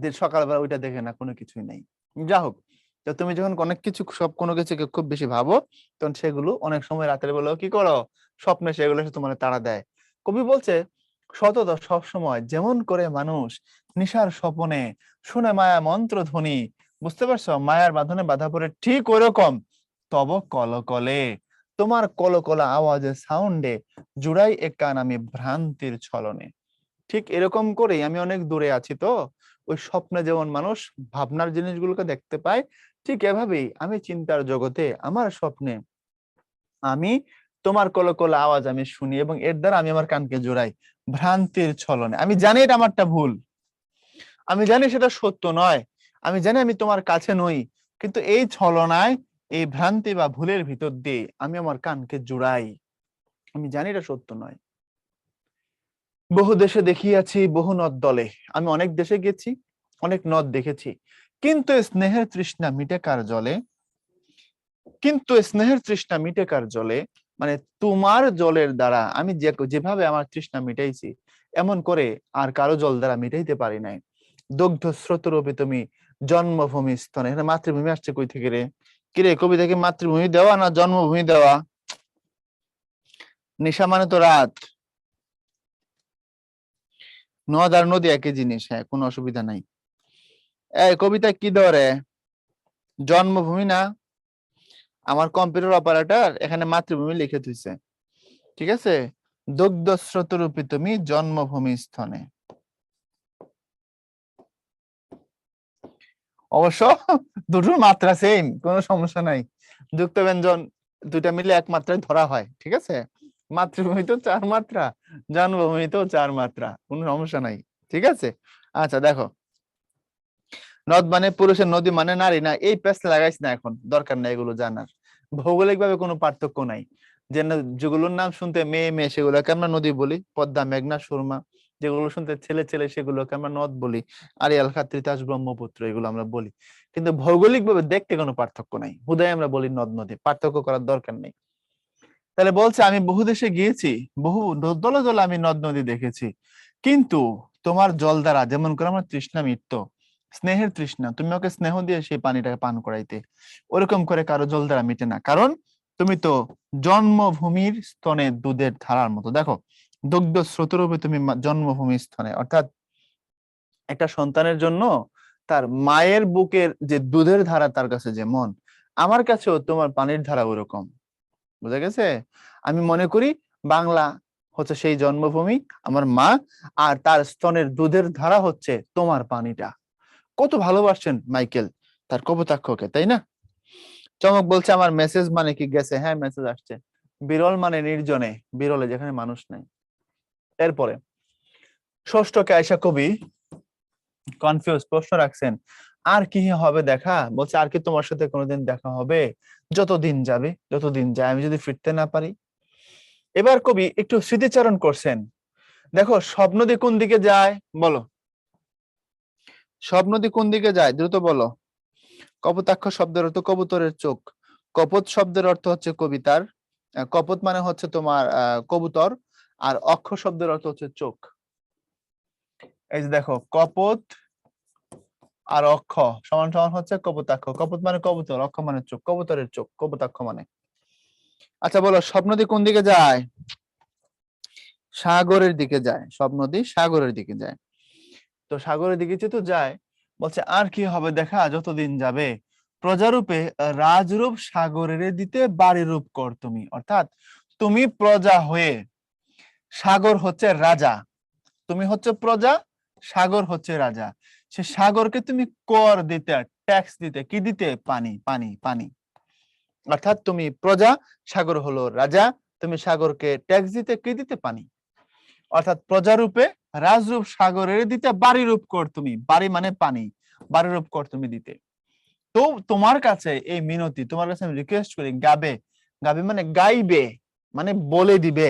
দিন সকালবেলা ওইটা দেখে না, কোনো কিছুই নাই। যা হোক, তো তুমি যখন অনেক কিছু সব কোনো কিছুকে খুব বেশি ভাবো, তখন সেগুলো অনেক সময় রাতের বেলাও কি করো, স্বপ্নে সেগুলো এসে তোমার তাড়া দেয়। কবি বলছে সতত সব সময় যেমন করে মানুষ নিশার স্বপনে শুনে মায়া মন্ত্র ধ্বনি, বুঝতে পারছো? মায়ার বাঁধনে বাধা পড়ে ঠিক ওরকম তব কলকলে, তোমার কলকলা আওয়াজের সাউন্ডে জুড়াই এক কান আমি ভ্রান্তির ছলনে। ঠিক এরকম করেই আমি অনেক দূরে আছি তো, ওই স্বপ্নে যেমন মানুষ ভাবনার জিনিসগুলোকে দেখতে পায়, ঠিক এভাবেই আমি চিন্তার জগতে আমার স্বপ্নে আমি তোমার কলকলা আওয়াজ আমি শুনি, এবং এর দ্বারা আমি আমার কানকে জোড়াই ভ্রান্তির ছলনে। আমি জানি এটা আমারটা ভুল, আমি জানি সেটা সত্য নয়, আমি জানি আমি তোমার কাছে নই, কিন্তু এই ছলনায়, এই ভ্রান্তি বা ভুলের ভিতর দিয়ে আমি আমার কানকে জুড়াই। আমি জানি এটা সত্য নয়। বহু দেশে দেখিয়াছি বহু নদ দলে, আমি অনেক দেশে গেছি, অনেক নদ দেখেছি, কিন্তু স্নেহের তৃষ্ণা মিটে কার জলে। কিন্তু স্নেহের তৃষ্ণা মিটে কার জলে, মানে তোমার জলের দ্বারা আমি যেভাবে আমার তৃষ্ণা মিটাইছি, এমন করে আর কারো জল দ্বারা মিটাইতে পারি নাই। দগ্ধ স্রোতরূপে তুমি জন্মভূমি স্তনে, এখানে মাতৃভূমি আসছে কই থেকে রে? কিরে, কবিতাকে মাতৃভূমি দেওয়া না জন্মভূমি দেওয়া? নিশা মানে তো রাত, নদ আর নদী একই জিনিস, হ্যাঁ কোনো অসুবিধা নাই। এই কবিতা কি ধরে, জন্মভূমি না? আমার কম্পিউটার অপারেটর এখানে মাতৃভূমি লিখে দিয়েছে, ঠিক আছে? দগ্ধ স্রোতরূপী তুমি জন্মভূমি স্তনে। অবশ্য দুটোর মাত্রা সেম, কোনো সমস্যা নাই, যুক্ত ব্যঞ্জন দুইটা মিলে এক মাত্রায় ধরা হয়, ঠিক আছে? মাতৃভূমি তো 4 মাত্রা, জন্মভূমি তো 4 মাত্রা, কোনো সমস্যা নাই, ঠিক আছে? আচ্ছা দেখো, নদ মানে পুরুষের, নদী মানে নারী না, এই পেস লাগাইছ না, এখন দরকার নাই এগুলো জানার। ভৌগোলিক ভাবে কোনো পার্থক্য নাই, যে যেগুলোর নাম শুনতে মেয়ে মেয়ে সেগুলোকে আমরা নদী বলি, পদ্মা মেঘনা সুরমা। যেগুলো শুনতে ছেলে ছেলে সেগুলোকে আমরা নদ বলি, আরিয়াল খাত তিতাস ব্রহ্মপুত্র এগুলো আমরা বলি। কিন্তু ভৌগোলিক ভাবে দেখতে কোনো পার্থক্য নাই, হুদাই আমরা বলি নদ নদী, পার্থক্য করার দরকার নেই। তাহলে বলছে আমি বহু দেশে গিয়েছি, বহু দলে দলে আমি নদ নদী দেখেছি, কিন্তু তোমার জল দ্বারা যেমন করে আমার তৃষ্ণা মিটতো, স্নেহের তৃষ্ণা, তুমি ওকে স্নেহ দিয়ে সেই পানিটাকে পান করাইতে, ওরকম করে কারো জল দ্বারা মিটে না, কারণ তুমি তো জন্মভূমির স্তনে দুধের ধারার মতো। দেখো, দুগ্ধ স্রোতরূপে তুমি জন্মভূমির স্তনে, অর্থাৎ একটা সন্তানের জন্য তার মায়ের বুকের যে দুধের ধারা তার কাছে যেমন, আমার কাছেও তোমার পানির ধারা ওরকম। বুঝা গেছে? আমি মনে করি বাংলা হচ্ছে সেই জন্মভূমি, আমার মা, আর তার স্তনের দুধের ধারা হচ্ছে তোমার পানিটা। কত ভালোবাসছেন মাইকেল তার কপোতাক্ষকে, তাই না? চমক বলছে আমার মেসেজ মানে কি গেছে, হ্যাঁ মেসেজ আসছে। বিরল মানে নির্জনে, বিরলে যেখানে মানুষ নাই। এরপরে ষষ্ঠকে আয়সা কবি কনফিউজ প্রশ্ন রাখছেন, আর কি হবে দেখা, বলছে আর কি তোমার সাথে কোনোদিন দেখা হবে, যতদিন যাবে, যতদিন যায় আমি যদি ফিরতে না পারি। এবার কবি একটু স্মৃতিচারণ করছেন। দেখো, সব নদী কোন দিকে যায় বলো? সব নদী কোন দিকে যায় দ্রুত বলো? কপোতাক্ষ শব্দের অর্থ কবুতরের চোখ, কপোত শব্দের অর্থ হচ্ছে কবিতার, কপোত মানে হচ্ছে তোমার কবুতর, আর অক্ষ শব্দের অর্থ হচ্ছে চোখ। এই যে দেখো, কপোত আর অক্ষ সমান সমান হচ্ছে কপোতাক্ষ। কপোত মানে কবুতর, অক্ষ মানে চোখ, কবুতরের চোখ, কপোতাক্ষ মানে। আচ্ছা বলো, সব নদী কোন দিকে যায়? সাগরের দিকে যায়, সব নদী সাগরের দিকে যায়। তো সাগরের দিকে যেহেতু যায়, বলছে আর কি হবে দেখা যতদিন যাবে, প্রজারূপে রাজরূপ সাগরের দিতে বাড়ি রূপ কর তুমি। অর্থাৎ তুমি প্রজা হয়ে, সাগর হচ্ছে রাজা, তুমি হচ্ছে প্রজা, সাগর হচ্ছে রাজা। সে সাগরকে তুমি কর দিতে, ট্যাক্স দিতে, কি দিতে? পানি, পানি, পানি। অর্থাৎ তুমি প্রজা, সাগর হলো রাজা, তুমি সাগরকে ট্যাক্স দিতে, কি দিতে? পানি। অর্থাৎ প্রজারূপে রাজরূপ সাগরের দিতে বাড়ি রূপ কর তুমি, বাড়ি মানে পানি, বাড়ি রূপ কর তুমি দিতে। তো তোমার কাছে এই মিনতি, তোমার কাছে আমি রিকোয়েস্ট করি, গাবে, গাবে মানে গাইবে, মানে বলে দিবে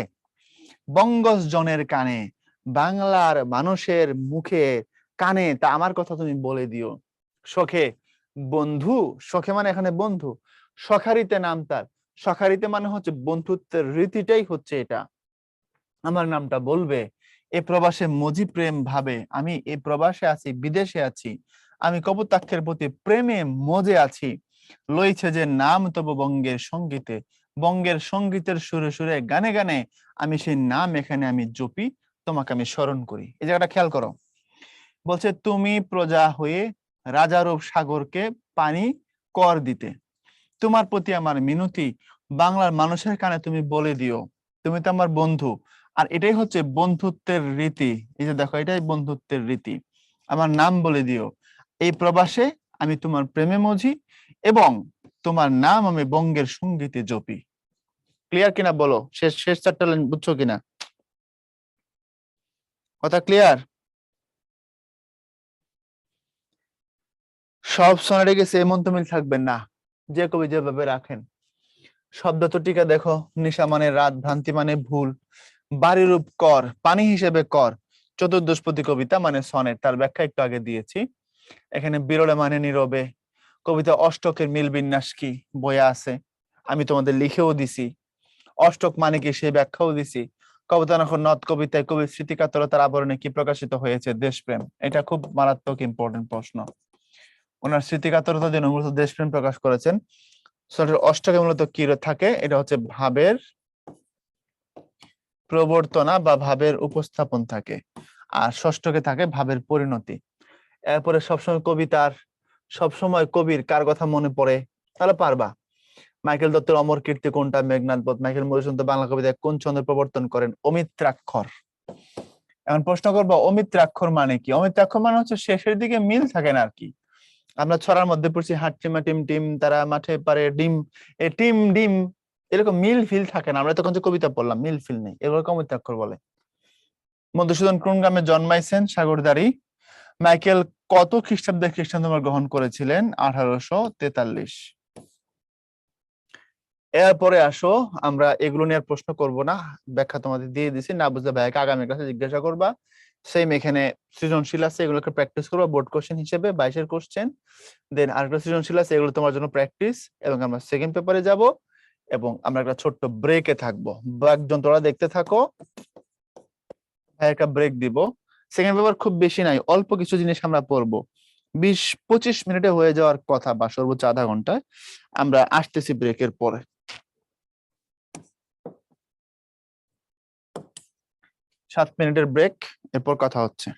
বঙ্গজ জনের কানে, বাংলার মানুষের মুখে, কানে, তা আমার কথা তুমি বলে দিও। সখে, বন্ধু, সখে মানে এখানে বন্ধু, সখারিতে নাম তার, সখারিতে মানে হচ্ছে বন্ধুত্বের রীতিটাই হচ্ছে এটা, আমার নামটা বলবে। এ প্রবাসে মজি প্রেম ভাবে, আমি এই প্রবাসে আছি, বিদেশে আছি, আমি কপোতাক্ষের প্রতি প্রেমে মজে আছি। লইছে যে নাম তবু বঙ্গের সঙ্গীতে, বঙ্গের সঙ্গীতের সুরে সুরে, গানে গানে, আমি সেই নাম এখানে আমি জপি, তোমাকে আমি স্মরণ করি। এই জায়গাটা খেয়াল করো। বলছে তুমি প্রজা হয়ে রাজারূপ সাগরকে পানি কর দিতে, তোমার প্রতি আমার মিনতি, বাংলার মানুষের কানে তুমি বলে দিও, তুমি তো আমার বন্ধু। আর এটাই হচ্ছে বন্ধুত্বের রীতি, এই যে দেখো, এটাই বন্ধুত্বের রীতি। আমার নাম বলে দিও, এই প্রবাসে আমি তোমার প্রেমে মজি, এবং তোমার নাম আমি বঙ্গের সঙ্গীতে জপি। ক্লিয়ার কিনা বলো? শেষ শেষ চারটা লাইন বুঝছো কিনা? কথা ক্লিয়ার? সব সনেটে গেছে এমন তো মিল থাকবেন না, যে কবি যেভাবে রাখেন। শব্দ তো টিকা দেখো, নিশা মানে রাত, ভ্রান্তি মানে ভুল, বাড়িরূপ কর, পানি হিসেবে কর, চতুর্দশপদী কবিতা মানে সনেট, তার ব্যাখ্যা একটু আগে দিয়েছি। এখানে বিরলে মানে নীরবে, কবিতা অষ্টকের মিল বিন্যাস কি বইয়া আছে, আমি তোমাদের লিখেও দিছি। অষ্টক মানে কি সেই ব্যাখ্যাও দিছি। কবিতা নখন নদ কবিতায় কবির স্মৃতিকাতরতার আবরণে কি প্রকাশিত হয়েছে? দেশপ্রেম। এটা খুব মারাত্মক ইম্পর্টেন্ট প্রশ্ন। ওনার স্মৃতিকাতরতা দিয়ে মূলত দেশপ্রেম প্রকাশ করেছেন। অষ্টকে মূলত কি থাকে? এটা হচ্ছে ভাবের প্রবর্তনা বা ভাবের উপস্থাপন থাকে, আর ষষ্ঠকে থাকে ভাবের পরিণতি। এরপরে সবসময় কবিতার, সবসময় কবির কার কথা মনে পড়ে? তাহলে পারবা, মাইকেল দত্তের অমর কীর্তি কোনটা? মেঘনাদ বধ। মাইকেল মধুসূদন বাংলা কবিতায় কোন ছন্দের প্রবর্তন করেন? অমিত্রাক্ষর। এখন প্রশ্ন করবো, অমিত্রাক্ষর মানে কি? অমিত্রাক্ষর মানে হচ্ছে শেষের দিকে মিল থাকে না আর কি। আমরা ছড়ার মধ্যে পড়ছি, হাট্টিমা টিম টিম, তারা মাঠে পারে ডিম, এ টিম ডিম, এরকম মিল ফিল থাকে না। আমরা তখন যে কবিতা পড়লাম, মিল ফিল নেই, এগুলোকে অমিত্রাক্ষর বলে। মধুসূদন কোন গ্রামে জন্মাইছেন? সাগরদাঁড়ি। মাইকেল কত খ্রিস্টাব্দে খ্রিস্টান ধর্ম গ্রহণ করেছিলেন? 1843। এরপরে আসো, আমরা এগুলো নিয়ে আর প্রশ্ন করব না, ব্যাখ্যা তোমাদের দিয়ে দিছি, না বুঝলে ভাইকে আগামী ক্লাসে জিজ্ঞাসা করবা। সেম এখানে সৃজনশীল আছে, এগুলোকে প্র্যাকটিস করবা বোর্ড কোশ্চেন হিসেবে, 22-এর কোশ্চেন। দেন আরেকটা সৃজনশীল আছে, এগুলো তোমার জন্য প্র্যাকটিস, এবং আমরা সেকেন্ড পেপারে যাব, এবং আমরা একটা ছোট্ট ব্রেকে থাকবো। একজন তোরা দেখতে থাকো, একটা ব্রেক দিব। সেকেন্ড পেপার খুব বেশি নাই, অল্প কিছু জিনিস আমরা পড়বো, 20-25 মিনিটে হয়ে যাওয়ার কথা, বা সর্বোচ্চ আধা ঘন্টায়। আমরা আসতেছি ব্রেকের পরে। 7 মিনিটের ব্রেক, এরপর কথা হচ্ছে।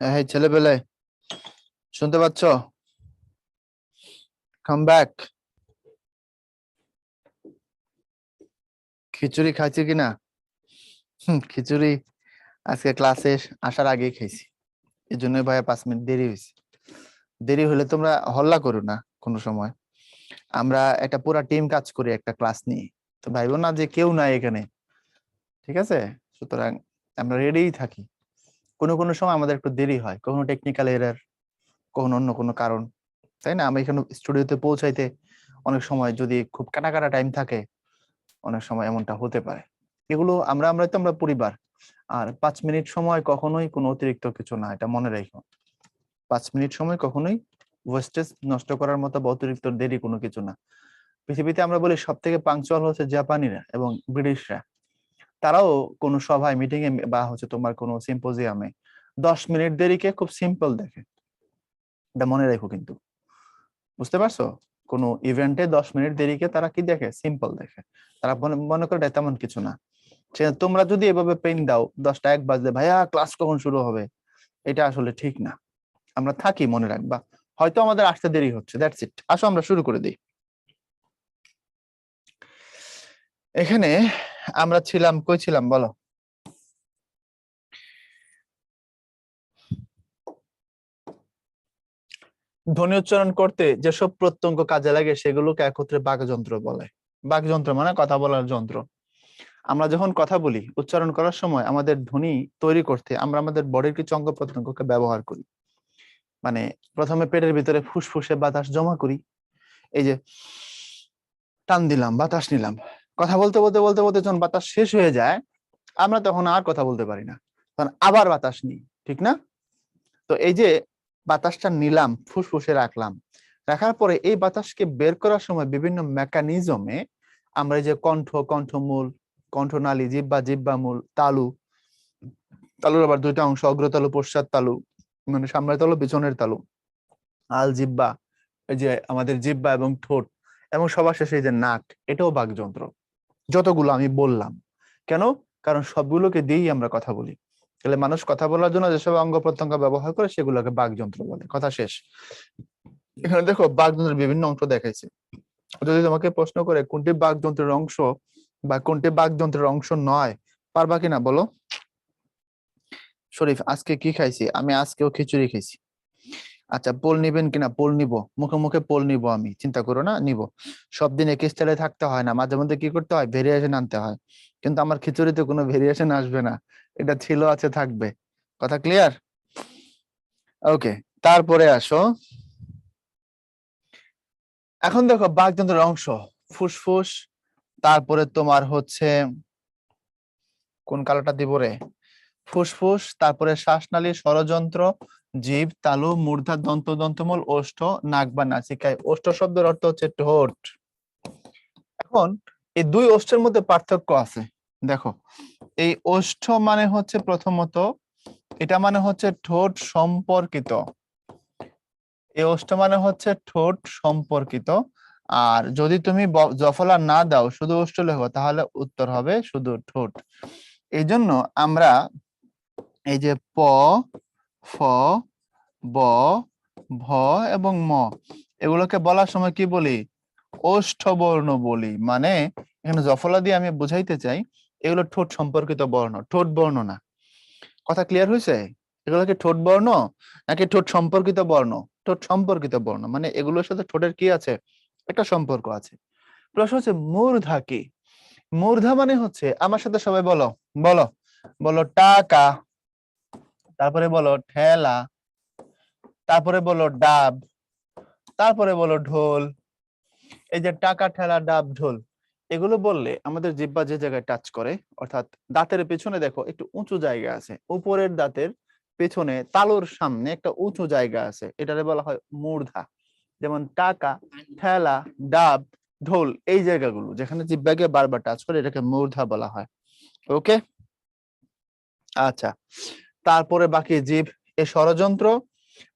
এই ছেলেপেলে শুনতে পাচ্ছ? Come back. খিচুড়ি খাইছি কিনা? খিচুড়ি আজকে ক্লাসে আসার আগেই খাইছি, এই জন্য ভাইয়া 5 মিনিট দেরি হয়েছে। দেরি হলে তোমরা হল্লা করো না কোনো সময়। আমরা একটা পুরা টিম কাজ করি একটা ক্লাস নিয়ে, তো ভাইবো না যে কেউ নাই এখানে, ঠিক আছে? সুতরাং আমরা রেডিই থাকি। কোনো কোনো সময় আমাদের একটু দেরি হয়, কখনো টেকনিক্যাল এরার, কখনো অন্য কোনো কারণ, তাই না? আমি এখানে স্টুডিওতে পৌঁছাইতে অনেক সময় যদি খুব কাটা কাটা টাইম থাকে, অনেক সময় এমনটা হতে পারে। এগুলো আমরা পরিবার। আর 5 মিনিট সময় কখনোই কোনো অতিরিক্ত কিছু না, এটা মনে রেখো। 5 মিনিট সময় কখনোই ওয়েস্টেজ নষ্ট করার মতো বা অতিরিক্ত দেরি কোনো কিছু না। পৃথিবীতে আমরা বলি সব থেকে পাংচুয়াল হচ্ছে জাপানিরা এবং ব্রিটিশরা। তারাও কোনো সভায়, মিটিং এ বা হচ্ছে তোমার কোনো সিম্পোজিয়ামে 10 মিনিট দেরিকে খুব সিম্পল দেখে। এটা মনে রেখো কিন্তু, বুঝতে পারছো? কোনো ইভেন্টে 10 মিনিট দেরিকে তারা কি দেখে? সিম্পল দেখে। তারা মনে করে এটা তেমন কিছু না। তোমরা যদি এভাবে পেন দাও 10টা 1 বাজলে, ভাইয়া ক্লাস কখন শুরু হবে, এটা আসলে ঠিক না। আমরা থাকি, মনে রাখবা। হয়তো আমাদের আসতে দেরি হচ্ছে, দ্যাটস ইট। আসো আমরা শুরু করে দিই। এখানে আমরা ছিলাম, কই ছিলাম বলো? ধ্বনি উচ্চারণ করতে যেসব প্রত্যঙ্গ কাজে লাগে সেগুলোকে একত্রে বাকযন্ত্র বলে। বাকযন্ত্র মানে কথা বলার যন্ত্র। আমরা যখন কথা বলি, উচ্চারণ করার সময় আমাদের ধ্বনি তৈরি করতে আমরা আমাদের বডির কিছু অঙ্গ প্রত্যঙ্গকে ব্যবহার করি। মানে প্রথমে পেটের ভিতরে ফুসফুসে বাতাস জমা করি, এই যে টান দিলাম, বাতাস নিলাম। কথা বলতে বলতে বলতে বলতে যখন বাতাস শেষ হয়ে যায়, আমরা তখন আর কথা বলতে পারি না, তখন আবার বাতাস নিই, ঠিক না? তো এই যে বাতাসটা নিলাম, ফুসফুসে রাখলাম, রাখার পরে এই বাতাসকে বের করার সময় বিভিন্ন মেকানিজমে আমরা এই যে কণ্ঠ, কণ্ঠমূল, কণ্ঠনালী, জিহ্বা, জিহ্বামূল, তালু, তালুর আবার দুইটা অংশ, অগ্রতালু, পশ্চাৎ তালু, মানে সামনের তালু, পিছনের তালু, আল জিহ্বা, এই যে আমাদের জিহ্বা এবং ঠোঁট, এবং সবার শেষে এই যে নাক, এটাও বাকযন্ত্র। যতগুলো আমি বললাম, কেন? কারণ সবগুলোকে দিয়েই আমরা কথা বলি। তাহলে মানুষ কথা বলার জন্য যেসব অঙ্গ প্রত্যঙ্গ ব্যবহার করে সেগুলোকে বাকযন্ত্র বলে। কথা শেষ। এখানে দেখো বাকযন্ত্রের বিভিন্ন অংশ দেখাইছে। যদি তোমাকে প্রশ্ন করে কোনটি বাকযন্ত্রের অংশ বা কোনটি বাকযন্ত্রের অংশ নয়, পারবা কিনা বলো? শরীফ, আজকে কি খাইছি? আমি আজকেও খিচুড়ি খাইছি। আচ্ছা, পোল নিবেন কিনা? পোল নিব, মুখে মুখে পোল নিব, আমি চিন্তা করো না, নিব। সব দিন একই স্টাইলে থাকতে হয় না, মাঝে মধ্যে কি করতে হয়? ভেরিয়েশন আনতে হয়। কিন্তু আমার খিচুড়িতে কোনো ভেরিয়েশন আসবে না, এটা ছিল, আছে, থাকবে। কথা ক্লিয়ার? ওকে, তারপরে আসো। এখন দেখো বাকযন্ত্রের অংশ, ফুসফুস, তারপরে তোমার হচ্ছে কোন কালারটা দিব রে, ফুসফুস, তারপরে শ্বাসনালী, ষড়যন্ত্র, জিভ, তালু, মূর্ধা, দন্ত, দন্তমূল, ওষ্ঠ, নাক বা নাসিকায়। ওষ্ঠ শব্দের অর্থ হচ্ছে ঠোঁট। এখন এই দুই ওষ্ঠের মধ্যে পার্থক্য আছে। দেখো, এই ওষ্ঠ মানে হচ্ছে প্রথমত, এটা মানে হচ্ছে ঠোঁট সম্পর্কিত। এই ওষ্ঠ মানে হচ্ছে ঠোঁট সম্পর্কিত। আর যদি তুমি জফলা না দাও, শুধু ওষ্ঠ লেখো, তাহলে উত্তর হবে শুধু ঠোঁট। এই জন্য আমরা এই যে প, ফ, ব, ভ এবং ম, এগুলোকে বলার সময় কি বলি? ওষ্ঠবর্ণ বলি। মানে এখানে জফলা দিয়ে আমি বুঝাইতে চাই এগুলো ঠোঁট সম্পর্কিত বর্ণ, ঠোঁট বর্ণ না। কথা ক্লিয়ার হয়েছে? এগুলো কি ঠোঁট বর্ণ নাকি ঠোঁট সম্পর্কিত বর্ণ? ঠোঁট সম্পর্কিত বর্ণ, মানে এগুলোর সাথে ঠোঁটের কি আছে? একটা সম্পর্ক আছে। প্রশ্ন হচ্ছে মূর্ধা কি? মূর্ধা মানে হচ্ছে, আমার সাথে সবাই বলো, বলো, বলো টাকা, তারপরে বলো ঠেলা, তারপরে বলো ডাব, তারপরে বলো ঢোল। এই যে টাকা, ঠেলা, ডাব, ঢোল, এগুলো বললে আমাদের জিহ্বা যে জায়গায় টাচ করে, অর্থাৎ দাঁতের পেছনে দেখো একটু উঁচু জায়গা আছে, উপরের দাঁতের পেছনে তালুর সামনে একটা উঁচু জায়গা আছে, এটারে বলা হয় মূর্ধা। যেমন টাকা, ঠেলা, ডাব, ঢোল, এই জায়গাগুলো যেখানে জিহ্বাকে বারবার টাচ করে এটাকে মূর্ধা বলা হয়। ওকে, আচ্ছা। তারপরে বাকি জীব, এ ষড়যন্ত্র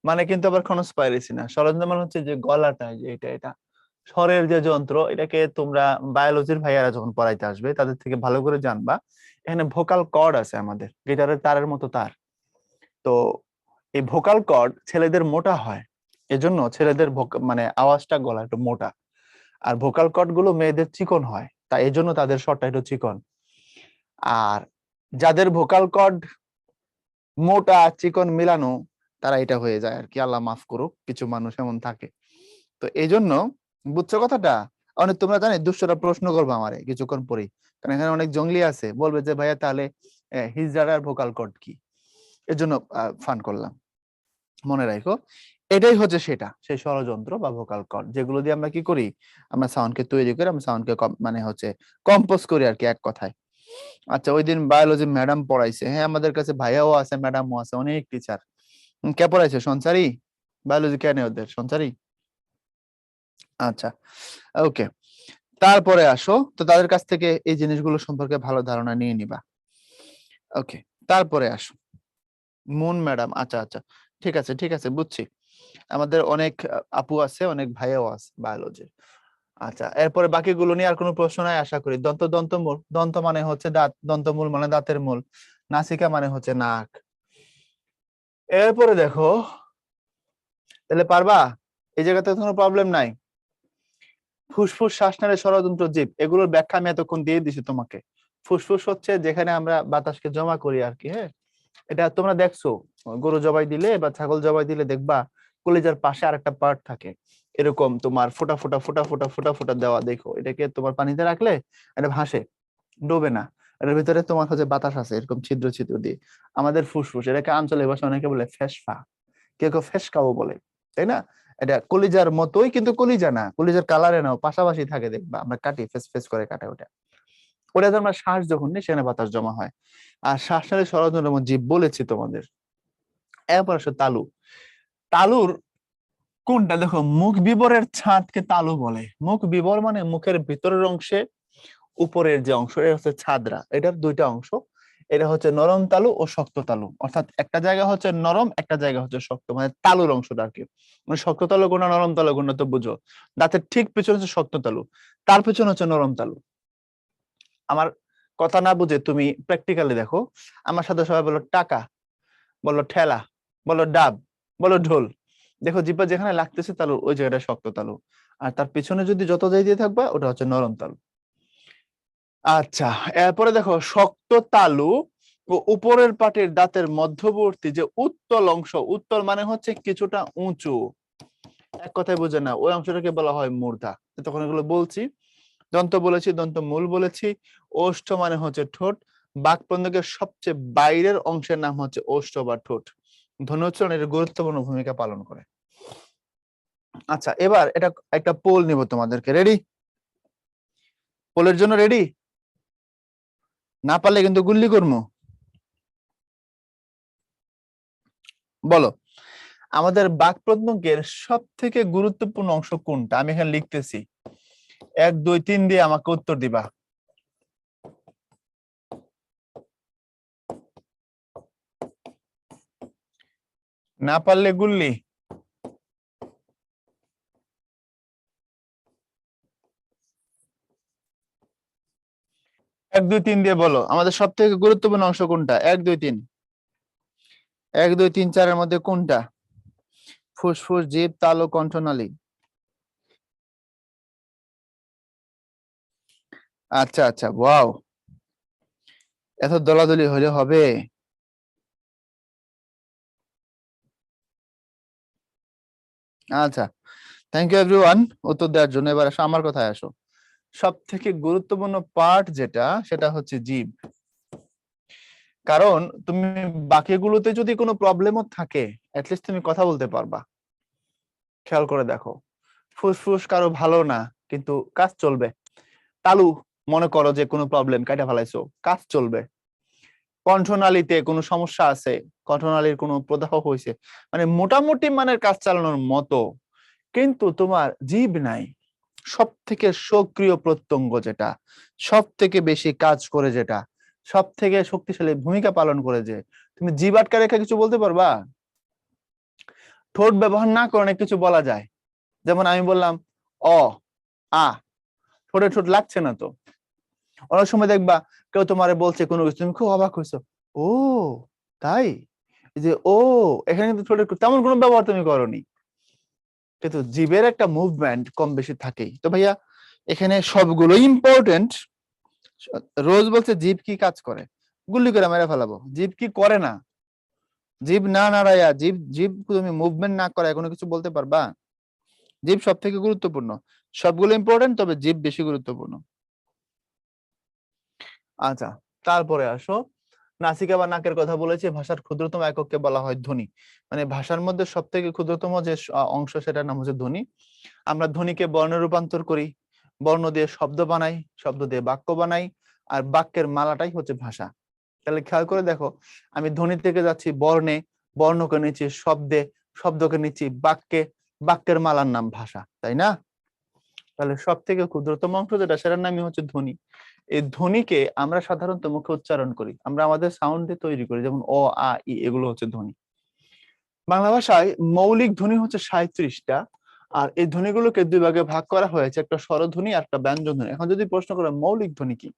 মানে কিন্তু আবার কনস্পাইরেসি না। ষড়যন্ত্র মানে হচ্ছে যে গলাটা, যে এটা স্বরের যে যন্ত্র, এটাকে তোমরা বায়োলজির ভাইয়ারা যখন পড়াইতে আসবে তাদের থেকে ভালো করে জানবা। এখানে ভোকাল কর্ড আছে, আমাদের গিটারের তারের মতো তার। তো এই ভোকাল কর্ড ছেলেদের মোটা হয়, এজন্য ছেলেদের মানে আওয়াজটা গলা একটু মোটা, আর ভোকাল কর্ড গুলো মেয়েদের চিকন হয়, তাই এজন্য তাদের স্বরটা একটু চিকন। আর যাদের ভোকাল কর্ড মোটা চিকন মিলানো, তারা এটা হয়ে যায় আর কি, আল্লাহ মাফ করুক, কিছু মানুষ এমন থাকে। তো এই জন্য, বুঝছো কথাটা? অনেক তোমরা জানি দুষ্টরা প্রশ্ন করবে আমারে কিছুক্ষণ পরেই, কারণ এখানে অনেক জঙ্গলি আছে, বলবে যে ভাইয়া তাহলে হিজড়ার আর ভোকাল কর্ড কি, এর জন্য ফান করলাম। মনে রাখো, এটাই হচ্ছে সেটা, সেই ষড়যন্ত্র বা ভোকাল কর্ড, যেগুলো দিয়ে আমরা কি করি, আমরা সাউন্ডকে তৈরি করি, আমরা সাউন্ডকে মানে হচ্ছে কম্পোজ করি আর কি, এক কথায়। আচ্ছা, ওই দিন বায়োলজি ম্যাডাম পড়াইছে, হ্যাঁ আমাদের কাছে ভাইয়াও আছে, ম্যাডামও আছে, অনেক টিচার। কে পড়াইছে? সঞ্চারী? বায়োলজি কেন ওদের সঞ্চারী? আচ্ছা, ওকে। তারপরে আসো, তো তাদের কাছ থেকে এই জিনিসগুলো সম্পর্কে ভালো ধারণা নিয়ে নিবা। ওকে, তারপরে আসো মুন ম্যাডাম। আচ্ছা আচ্ছা, ঠিক আছে ঠিক আছে, বুঝছি। আমাদের অনেক আপু আছে, অনেক ভাইয়াও আছে বায়োলজি। আচ্ছা, এরপরে বাকিগুলো নিয়ে আর কোনো প্রশ্ন নাই আশা করি। দন্ত, দন্তমূল, দন্ত মানে হচ্ছে দাঁত, দন্তমূল মানে দাঁতের মূল, নাসিকা মানে হচ্ছে নাক। এরপরে দেখো, তাহলে পারবা? এই জায়গাতে কোনো প্রবলেম নাই। ফুসফুস, শ্বাসনালী, ষড়যন্ত্র, জীব, এগুলোর ব্যাখ্যা আমি এতক্ষণ দিয়ে দিছি তোমাকে। ফুসফুস হচ্ছে যেখানে আমরা বাতাসকে জমা করি আর কি, হ্যাঁ। এটা তোমরা দেখছো, গরু জবাই দিলে বা ছাগল জবাই দিলে দেখবা কলিজার পাশে আরেকটা পার্ট থাকে, এরকম তোমার ফোটা ফোটা ফোটা ফোটা ফোটা ফোটা দেওয়া, দেখো এটাকে তোমার পানিতে রাখলে এটা ভাসে, ডোবে না। এটার ভিতরে তোমার হচ্ছে বাতাস আছে এরকম ছিদ্র ছিদ্র দিয়ে। আমাদের ফুসফুস, এটাকে আঞ্চলিক ভাষায় অনেকে বলে ফেসফা, কেউ কেউ ফেসকাও বলে, তাই না? এটা কলিজার মতোই, কিন্তু কলিজা না, কলিজার কালারে নাও, পাশাপাশি থাকে, দেখবা আমরা কাটি, ফেস ফেস করে কাটে ওটা। ওটা আমরা শ্বাস যখন নিই সেখানে বাতাস জমা হয়। আর শ্বাসনালী, ষড়যন্ত্র, জীব বলেছি তোমাদের। এরপর আসো তালু। তালুর কোনটা দেখো, মুখ বিবরের ছাদকে তালু বলে। মুখ বিবর মানে মুখের ভিতরের অংশে উপরের যে অংশ, এটা হচ্ছে ছাদরা, এটার দুইটা অংশ। এটা হচ্ছে নরম তালু ও শক্ত তালু, অর্থাৎ একটা জায়গা হচ্ছে নরম, একটা জায়গা হচ্ছে শক্ত, মানে তালুর অংশটা আর কি। মানে শক্ত তালু কোনটা, নরম তালু কোনটা তো বুঝো। দাঁতের ঠিক পিছনে হচ্ছে শক্ত তালু, তার পিছনে হচ্ছে নরম তালু। আমার কথা না বুঝে তুমি প্র্যাকটিক্যালি দেখো, আমার সাথে সবাই বলো টাকা, বলো ঠেলা, বলো ডাব, বলো ঢোল। দেখো জিব্বা যেখানে লাগতেছে তালু, ওই জায়গাটা শক্ত তালু, আর তার পিছনে যদি যত যাই দিয়ে থাকবা ওটা হচ্ছে নরম তালু। আচ্ছা, এরপরে দেখো শক্ত তালু ও উপরের পাটির দাঁতের মধ্যবর্তী যে উত্তল অংশ, উত্তল মানে হচ্ছে কিছুটা উঁচু, এক কথায় বোঝে না, ওই অংশটাকে বলা হয় মূর্ধা। তখন এগুলো বলছি, দন্ত বলেছি, দন্ত মূল বলেছি, ওষ্ঠ মানে হচ্ছে ঠোঁট, বাকপ্রন্দকের সবচেয়ে বাইরের অংশের নাম হচ্ছে ওষ্ঠ বা ঠোঁট। ধ্বনি উচ্চারণ এর গুরুত্বপূর্ণ ভূমিকা পালন করে। আচ্ছা, এবার এটা একটা পোল নিব তোমাদেরকে, রেডি? পোলের জন্য রেডি? না পারলে কিন্তু গুল্লি করবো। বলো, আমাদের বাকপ্রন্দকের সব থেকে গুরুত্বপূর্ণ অংশ কোনটা? আমি এখানে লিখতেছি, 1 2 3 দিয়ে আমাকে উত্তর দিবা। না পারলে গুল্লি। 1 2 3 দিয়ে বলো, আমাদের সব থেকে গুরুত্বপূর্ণ অংশ কোনটা? 1 2 3, 1 2 3 4 এর মধ্যে কোনটা? ফুসফুস, জিভ, তালু, কণ্ঠনালী। আচ্ছা আচ্ছা, ওয়াও, এত দলাদলি হলে হবে? আচ্ছা, থ্যাংক ইউ এভরিওয়ান উত্তর দেওয়ার জন্য। এবার আসো আমার কথায় আসো। সব থেকে গুরুত্বপূর্ণ পার্ট যেটা, সেটা হচ্ছে জিভ। কারণ তুমি বাকিগুলোতে যদি কোনো প্রবলেমও থাকে, অ্যাটলিস্ট তুমি কথা বলতে পারবা। খেয়াল করে দেখো, ফুসফুস কারো ভালো না, কিন্তু কাজ চলবে। তালু, মনে করো যে কোনো প্রবলেম, কাটা ফেলাইছো, কাজ চলবে। কণ্ঠনালীতে কোনো সমস্যা আছে, কণ্ঠনালীর কোনো প্রদাহ হয়েছে, মানে মোটামুটি মানের কাজ চালানোর মতো, কিন্তু তোমার জিভ নাই। সব থেকে সক্রিয় প্রত্যঙ্গ যেটা, সব থেকে বেশি কাজ করে যেটা, সব থেকে শক্তিশালী ভূমিকা পালন করে, যে তুমি জিভ আটকা রেখে কিছু বলতে পারবা? ঠোঁট ব্যবহার না করে অনেক কিছু বলা যায়। যেমন আমি বললাম অ, আ, ঠোঁটে ঠোঁট লাগছে না তো। অনেক সময় দেখবা কেউ তোমারে বলছে কোনো কিছু, তুমি খুব অবাক হইছো, ও তাই, এই যে ও, এখানে কিন্তু ছোট তেমন কোনো ব্যবহার তুমি করোনি, কিন্তু জীবের একটা মুভমেন্ট কম বেশি থাকেই। তো ভাইয়া এখানে সবগুলো ইম্পর্টেন্ট। রোজ বলছে জীব কি কাজ করে, গুলি করে মেরে ফেলাবো। জীব কি করে না, জীব না নাড়াইয়া, জীব জীব তুমি মুভমেন্ট না করায় কোনো কিছু বলতে পারবা? জীব সব থেকে গুরুত্বপূর্ণ, সবগুলো ইম্পর্টেন্ট, তবে জীব বেশি গুরুত্বপূর্ণ। আচ্ছা, তারপরে আসো, নাসিকা বা নাকের কথা বলেছি। ভাষার ক্ষুদ্রতম একককে বলা হয় ধ্বনি। মানে ভাষার মধ্যে সব থেকে ক্ষুদ্রতম যে অংশ, সেটার নাম হচ্ছে ধ্বনি। আমরা ধ্বনিকে বর্ণে রূপান্তর করি, বর্ণ দিয়ে শব্দ বানাই, শব্দ দিয়ে বাক্য বানাই, আর বাক্যের মালাটাই হচ্ছে ভাষা। তাহলে খেয়াল করে দেখো, আমি ধ্বনি থেকে যাচ্ছি বর্ণে, বর্ণকে নিচ্ছি শব্দে, শব্দকে নিচ্ছি বাক্যে, বাক্যের মালার নাম ভাষা, তাই না? তাহলে সব থেকে ক্ষুদ্রতম অংশ যেটা, সেটার নামই হচ্ছে ধ্বনি। এই ধ্বনিকে আমরা সাধারণত মুখে উচ্চারণ করি, আমরা আমাদের সাউন্ডে তৈরি করি, যেমন অ আ ই, এগুলো হচ্ছে ধ্বনি। বাংলা ভাষায় মৌলিক ধ্বনি হচ্ছে 37টা। আর এই ধ্বনিগুলোকে দুই ভাগে ভাগ করা হয়েছে, একটা স্বরধ্বনি আর একটা ব্যঞ্জন ধ্বনি। এখন যদি প্রশ্ন করে মৌলিক ধ্বনি কি,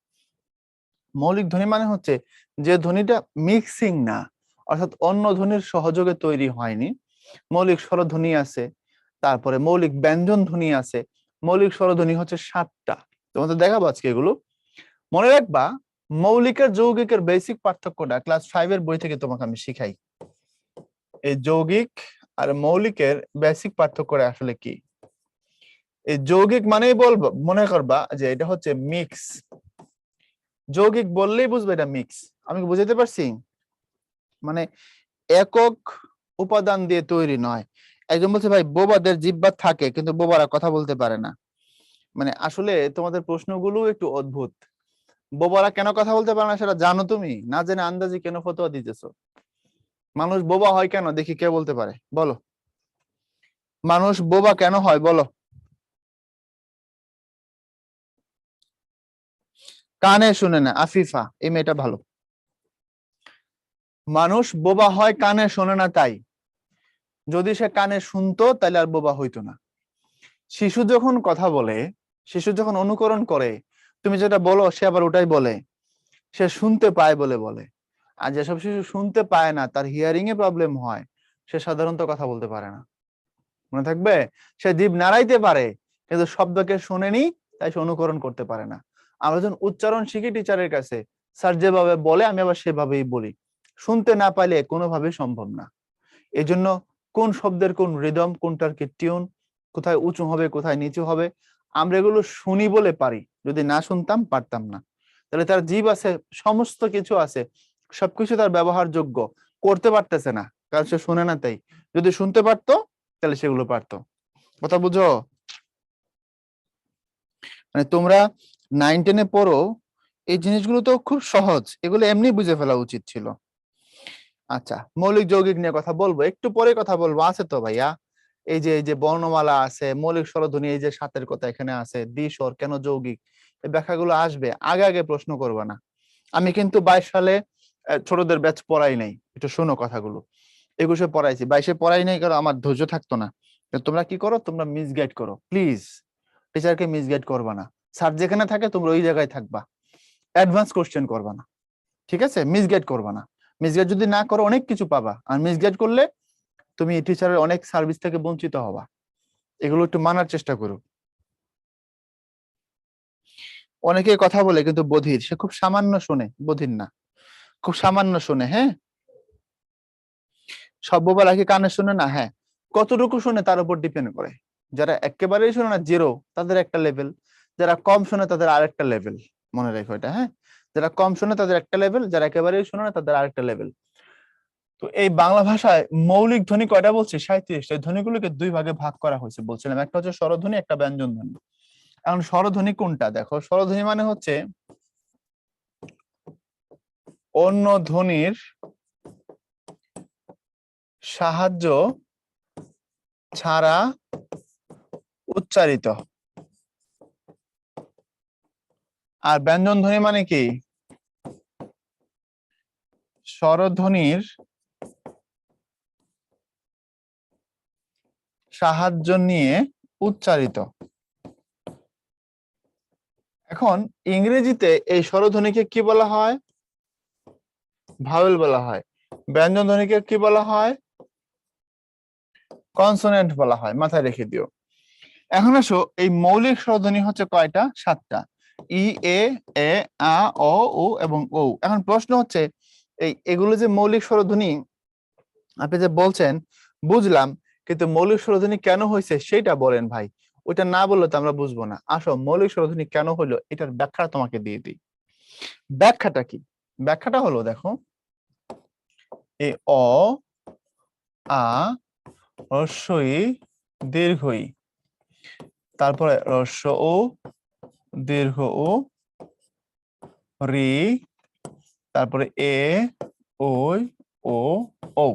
মৌলিক ধ্বনি মানে হচ্ছে যে ধ্বনিটা মিক্সিং না, অর্থাৎ অন্য ধ্বনির সহযোগে তৈরি হয়নি। মৌলিক স্বরধ্বনি আছে, তারপরে মৌলিক ব্যঞ্জন ধ্বনি আছে। মৌলিক স্বরধ্বনি হচ্ছে 7টা, তোমাদের দেখাবো আজকে এগুলো। মনে রাখবা, মৌলিক আর যৌগিকের বেসিক পার্থক্যটা ক্লাস 5 এর বই থেকে তোমাকে আমি শিখাই। এই যৌগিক আর মৌলিকের বেসিক পার্থক্যটা আসলে কি। এই যৌগিক মানেই বলবো, মনে করবা যে এটা হচ্ছে মিক্স। যৌগিক বললেই বুঝবে এটা মিক্স। আমি কি বুঝাতে পারছি? মানে একক উপাদান দিয়ে তৈরি নয়। একজন বলছে ভাই বোবাদের জিহ্বা থাকে কিন্তু বোবারা কথা বলতে পারে না। মানে আসলে তোমাদের প্রশ্নগুলো একটু অদ্ভুত। বোবারা কেন কথা বলতে পারে না সেটা জানো তুমি? না জেনে আন্দাজি কেন ফতোয়া দিতেছো? মানুষ বোবা হয় কেন দেখি, কে বলতে পারে বলো? মানুষ বোবা কেন হয় বলো? কানে শুনে না। আফিফা, এই মেয়েটা ভালো। মানুষ বোবা হয় কানে শোনে না তাই। যদি সে কানে শুনতো তাহলে আর বোবা হইতো না। শিশু যখন কথা বলে, শিশু যখন অনুকরণ করে, তুমি যেটা বলো সে আবার ওটাই বলে। সে শুনতে পায় বলে বলে। আর যেসব শিশু শুনতে পায় না, তার হিয়ারিং এ প্রবলেম হয়, সে সাধারণত কথা বলতে পারে না। মনে থাকবে, সে জিভ নাড়াইতে পারে কিন্তু শব্দকে শোনেনি, তাই সে অনুকরণ করতে পারে না। আমরা যখন উচ্চারণ শিখি টিচারের কাছে, স্যার যেভাবে বলে আমি আবার সেভাবেই বলি। শুনতে না পাইলে কোনোভাবেই সম্ভব না। এই জন্য কোন শব্দের কোন রিদম, কোনটার কি টিউন, কোথায় উঁচু হবে কোথায় নিচু হবে, আমরা এগুলো শুনি বলে পারি। যদি না শুনতাম পারতাম না। তাহলে তার জীব আছে, সমস্ত কিছু আছে, সবকিছু তার ব্যবহারযোগ্য, করতে পারতেছে না কারণ সে শুনে না তাই। যদি শুনতে পারতো তাহলে সেগুলো পারতো। কথা বুঝো? মানে তোমরা 9-10-এ পড়ো, এই জিনিসগুলো তো খুব সহজ, এগুলো এমনি বুঝে ফেলা উচিত ছিল। আচ্ছা, মৌলিক যৌগিক নিয়ে কথা বলবো, একটু পরে কথা বলবো, আছে তো ভাইয়া। এই যে বর্ণমালা আছে, মৌলিক স্বরধ্বনি, এই যে সাতের কথা এখানে আছে, দ্বি-স্বর কেন যৌগিক, এই ব্যাখ্যাগুলো আসবে। আগে আগে প্রশ্ন করবে না। আমি কিন্তু 22 সালে ছোটদের ব্যাচ পড়াই নাই, একটু শোনো কথাগুলো। 21-এ পড়াইছি, 22-এ পড়াই নাই কারণ আমার ধৈর্য থাকতো না। তোমরা কি করো, তোমরা মিসগাইড করো, প্লিজ টিচারকে মিসগাইড করবা না। স্যার যেখানে থাকে তোমরা ওই জায়গায় থাকবা, অ্যাডভান্স কোশ্চেন করবা না, ঠিক আছে? মিসগাইড করবা না। মিসগাইড যদি না করো অনেক কিছু পাবা, আর মিসগাইড করলে তুমি টিচারের অনেক সার্ভিস থেকে বঞ্চিত হবা। এগুলো একটু মানার চেষ্টা করো। অনেকে কথা বলে কিন্তু বধির, সে খুব সামান্য শোনে, বধির না, খুব সামান্য শোনে। হ্যাঁ, সব বোবারা কি কানে শোনে না? হ্যাঁ, কতটুকু শোনে তার উপর ডিপেন্ড করে। যারা একেবারেই শোনে না, জিরো, তাদের একটা লেভেল। যারা কম শোনে তাদের আরেকটা লেভেল। মনে রেখো এটা, হ্যাঁ? যারা কম শোনে তাদের একটা লেভেল, যারা একেবারেই শোনে না তাদের আরেকটা লেভেল। তো এই বাংলা ভাষায় মৌলিক ধ্বনি কয়টা বলছি? 37টা। ধ্বনিগুলোকে দুই ভাগে ভাগ করা হয়েছে বলছিলাম, একটা হচ্ছে স্বরধ্বনি, একটা ব্যঞ্জন ধ্বনি। এখন স্বরধ্বনি কোনটা দেখো, স্বরধ্বনি মানে হচ্ছে অন্য ধ্বনির সাহায্য ছাড়া উচ্চারিত। আর ব্যঞ্জন ধ্বনি মানে কি? স্বরধ্বনির সাহায্য নিয়ে উচ্চারিত। এখন ইংরেজিতে এই স্বরধ্বনিকে কি বলা হয়? ভাওয়েল বলা হয়। ব্যঞ্জন ধ্বনিকে কি বলা হয়? কনসোনেন্ট বলা হয়, মাথায় রেখে দিও। এখন আসো, এই মৌলিক স্বরধ্বনি হচ্ছে কয়টা? 7টা। ই, এ, আ, অ, ও এবং ও। এখন প্রশ্ন হচ্ছে, এগুলো যে মৌলিক স্বরধ্বনি আপনি যে বলছেন, বুঝলাম, কিন্তু মৌলিক স্বরধ্বনি কেন হয়েছে সেটা বলেন ভাই। ওইটা না বললে তো আমরা বুঝবো না। আসো, মৌলিক স্বরধ্বনি কেন হলো এটার ব্যাখ্যা তোমাকে দিয়ে দিই। ব্যাখ্যাটা কি? ব্যাখ্যাটা হলো, দেখো, এ অ, আ, হ্রস্ব ই, দীর্ঘ ই, তারপরে হ্রস্ব ও, দীর্ঘ ও, রি, তারপরে এ, ওই, ও, ও।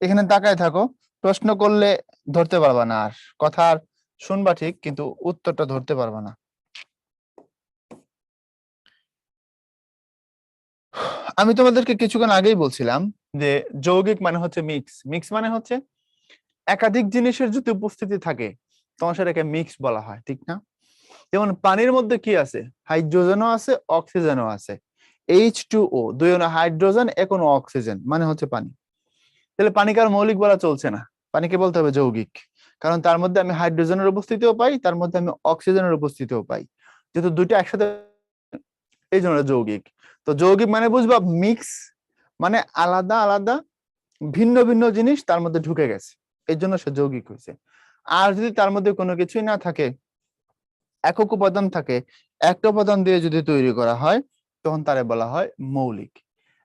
এখানে তাকায় থাকো, প্রশ্ন করলে ধরতে পারবা না, আর কথা আর শুনবা ঠিক, কিন্তু উত্তরটা ধরতে পারবা না। আমি তোমাদেরকে কিছুক্ষণ আগেই বলছিলাম যে যৌগিক মানে হচ্ছে মিক্স। মিক্স মানে হচ্ছে একাধিক জিনিসের যদি উপস্থিতি থাকে তখন সেটাকে মিক্স বলা হয়, ঠিক না? যেমন পানির মধ্যে কি আছে? হাইড্রোজেনও আছে, অক্সিজেনও আছে। H2O, দুই হাইড্রোজেন, এখন অক্সিজেন, মানে হচ্ছে পানি। তাহলে পানিকে আর মৌলিক বলা চলছে না, পানিকে বলতে হবে যৌগিক। কারণ তার মধ্যে আমি হাইড্রোজেনের উপস্থিতিও পাই, তার মধ্যে আমি অক্সিজেনের উপস্থিতিও পাই, যেহেতু দুইটা একসাথে, এই জন্য যৌগিক। তো যৌগিক মানে বুঝবা মিক্স, মানে আলাদা আলাদা ভিন্ন ভিন্ন জিনিস তার মধ্যে ঢুকে গেছে, এই জন্য সে যৌগিক হয়েছে। আর যদি তার মধ্যে কোনো কিছুই না থাকে, একক উপাদান থাকে, একটা উপাদান দিয়ে যদি তৈরি করা হয়, তখন তারে বলা হয় মৌলিক।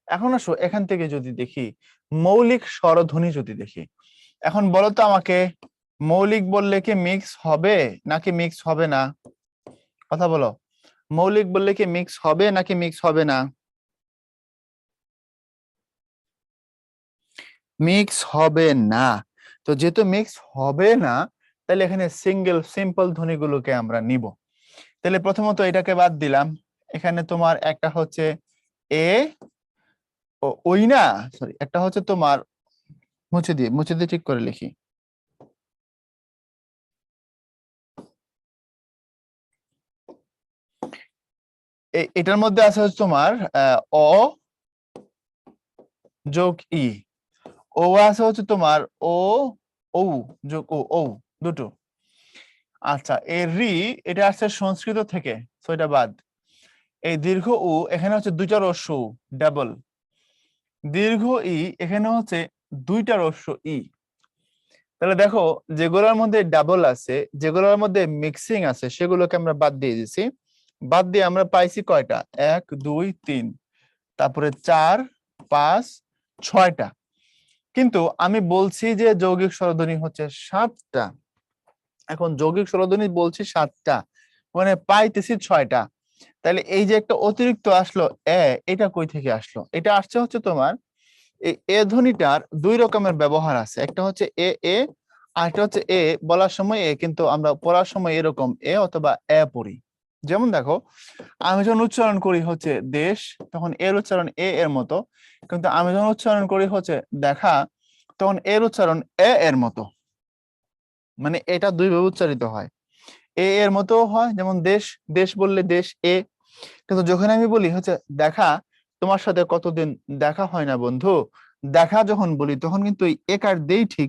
এখন আসো, এখান থেকে যদি দেখি মৌলিক স্বরধ্বনি যদি দেখি, এখন বলো তো আমাকে, মৌলিক বললে কি মিক্স হবে নাকি মিক্স হবে না? কথা বলো, মৌলিক বললে কি মিক্স হবে নাকি মিক্স হবে না? মিক্স হবে না। তো যেহেতু মিক্স হবে না, তাহলে এখানে সিম্পল ধ্বনিগুলোকে আমরা নিব। তাহলে প্রথমত এটাকে বাদ দিলাম। এখানে তোমার একটা হচ্ছে এ, ওই না, সরি, একটা হচ্ছে তোমার, মুছে দিয়ে ঠিক করে লিখি। এটার মধ্যে আছে হচ্ছে তোমার অ যোগ ই, ও আছে হচ্ছে তোমার ও, ও যোগ ও, ও দুটো। আচ্ছা, এই রি, এটা আসছে সংস্কৃত থেকে, তো এটা বাদ। এই দীর্ঘ উ, এখানে হচ্ছে দুইটা রস্য ডাবল। দীর্ঘ ই, এখানে হচ্ছে দুইটা রস্য ই। তাহলে দেখো, যেগুলোর মধ্যে ডাবল আছে, যেগুলোর মধ্যে মিক্সিং আছে, সেগুলোকে আমরা বাদ দিয়ে দিছি। বাদ দিয়ে আমরা পাইছি কয়টা? 1 2 3, তারপরে 4 5 6টা। কিন্তু আমি বলছি যে যৌগিক স্বরধ্বনি হচ্ছে 7টা। এখন যৌগিক স্বরধ্বনি বলছি 7টা, মানে পাইতেছি 6টা। তাহলে এই যে একটা অতিরিক্ত আসলো এটা কই থেকে আসলো? এটা আসছে হচ্ছে তোমার, এই এ ধ্বনিটার দুই রকমের ব্যবহার আছে। একটা হচ্ছে এ, আর একটা হচ্ছে এ বলার সময় এ, কিন্তু আমরা পড়ার সময় এরকম এ অথবা এ পড়ি। যেমন দেখো, আমি যখন উচ্চারণ করি হচ্ছে দেশ, তখন এর উচ্চারণ এর মতো, কিন্তু আমি যখন উচ্চারণ করি হচ্ছে দেখা, তখন এর উচ্চারণ এর মতো। মানে এটা দুই ভাবে উচ্চারিত হয়, এর মতো হয়। যেমন দেশ, দেশ বললে দেশ এ, কিন্তু যখন আমি বলি হচ্ছে দেখা, তোমার সাথে কতদিন দেখা হয় না বন্ধু, দেখা যখন বলি তখন কিন্তু একার দেই ঠিক,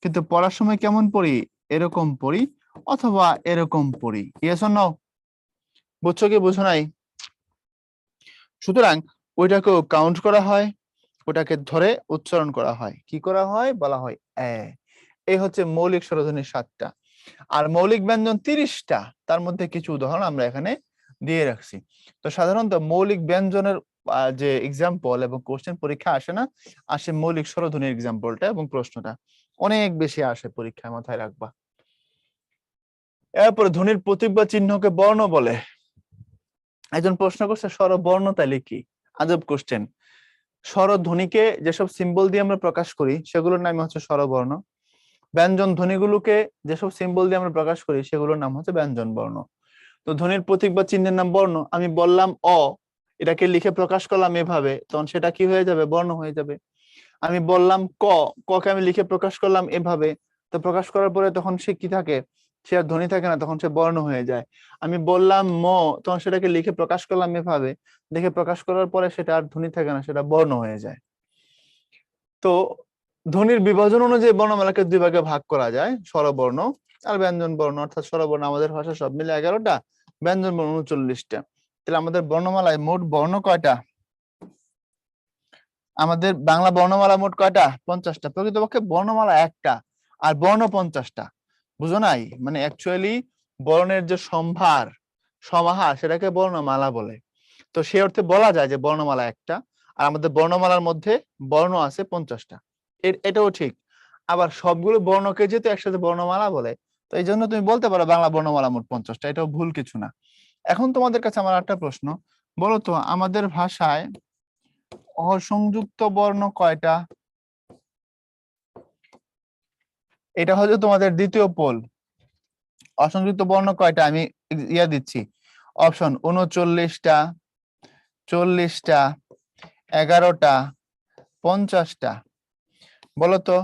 কিন্তু পড়ার সময় কেমন পড়ি? এরকম পড়ি, অথবা এরকম পড়ি। Yes or no? বুঝছো কি বুঝো নাই? সুতরাং ওইটাকেও কাউন্ট করা হয়, ওটাকে ধরে উচ্চারণ করা হয়, কি করা হয়? বলা হয় এ। এই হচ্ছে মৌলিক স্বরধ্বনি 7টা। আর মৌলিক ব্যঞ্জন 30টা, তার মধ্যে কিছু উদাহরণ আমরা এখানে দিয়ে রাখছি। তো সাধারণত মৌলিক ব্যঞ্জনের যে এক্সাম্পল এবং কোশ্চেন পরীক্ষা আসে না, আসে মৌলিক স্বরধ্বনির এক্সাম্পলটা এবং প্রশ্নটা অনেক বেশি আসে পরীক্ষায়, মাথায় রাখবা। এরপরে ধ্বনির প্রতীক বা চিহ্নকে বর্ণ বলে। একজন প্রশ্ন করছে স্বরবর্ণ তাহলে কি? আজব কোশ্চেন। স্বরধ্বনিকে যেসব সিম্বল দিয়ে আমরা প্রকাশ করি সেগুলোর নাম হচ্ছে স্বরবর্ণ। ব্যঞ্জন ধ্বনিগুলোকে যেসব সিম্বল দিয়ে আমরা প্রকাশ করি সেগুলোর নাম হচ্ছে ব্যঞ্জন বর্ণ। তো ধ্বনির প্রতীক বা চিহ্নের নাম বর্ণ। আমি বললাম অ, এটাকে লিখে প্রকাশ করলাম এভাবে, তখন সেটা কি হয়ে যাবে? বর্ণ হয়ে যাবে। আমি বললাম ক, কে আমি লিখে প্রকাশ করলাম এভাবে, তো প্রকাশ করার পরে তখন সে কি থাকে? সে আর ধ্বনি থাকে না, তখন সে বর্ণ হয়ে যায়। আমি বললাম ম, তখন সেটাকে লিখে প্রকাশ করলাম এভাবে, লিখে প্রকাশ করার পরে সেটা আর ধ্বনি থাকে না, সেটা বর্ণ হয়ে যায়। তো ধ্বনির বিভাজন অনুযায়ী বর্ণমালাকে দুই ভাগে ভাগ করা যায়, স্বরবর্ণ আর ব্যঞ্জন বর্ণ। অর্থাৎ স্বরবর্ণ আমাদের ভাষা সব মিলে 11টা, ব্যঞ্জন বর্ণ 39টা। তাহলে আমাদের বর্ণমালায় মোট বর্ণ কয়টা? আমাদের বাংলা বর্ণমালা মোট কয়টা? 50টা। প্রকৃতপক্ষে বর্ণমালা একটা আর বর্ণ 50টা। বুঝো নাই? মানে অ্যাকচুয়ালি বর্ণের যে সম্ভার, সমাহার, সেটাকে বর্ণমালা বলে। তো সে অর্থে বলা যায় যে বর্ণমালা একটা, আর আমাদের বর্ণমালার মধ্যে বর্ণ আছে 50টা। এটাও ঠিক। আবার সবগুলো বর্ণকে যেহেতু একসাথে বর্ণমালা বলে, তো এই জন্য তুমি বলতে পারো বাংলা বর্ণমালা মোট 50টা, এটাও ভুল কিছু না। এখন তোমাদের কাছে আমার একটা প্রশ্ন, বলো তো আমাদের ভাষায় অসংযুক্ত বর্ণ কয়টা? এটা হচ্ছে তোমাদের দ্বিতীয় পোল। অসংযুক্ত বর্ণ কয়টা আমি দিচ্ছি অপশন: 39টা, 40টা, 11টা, 50টা। বলতো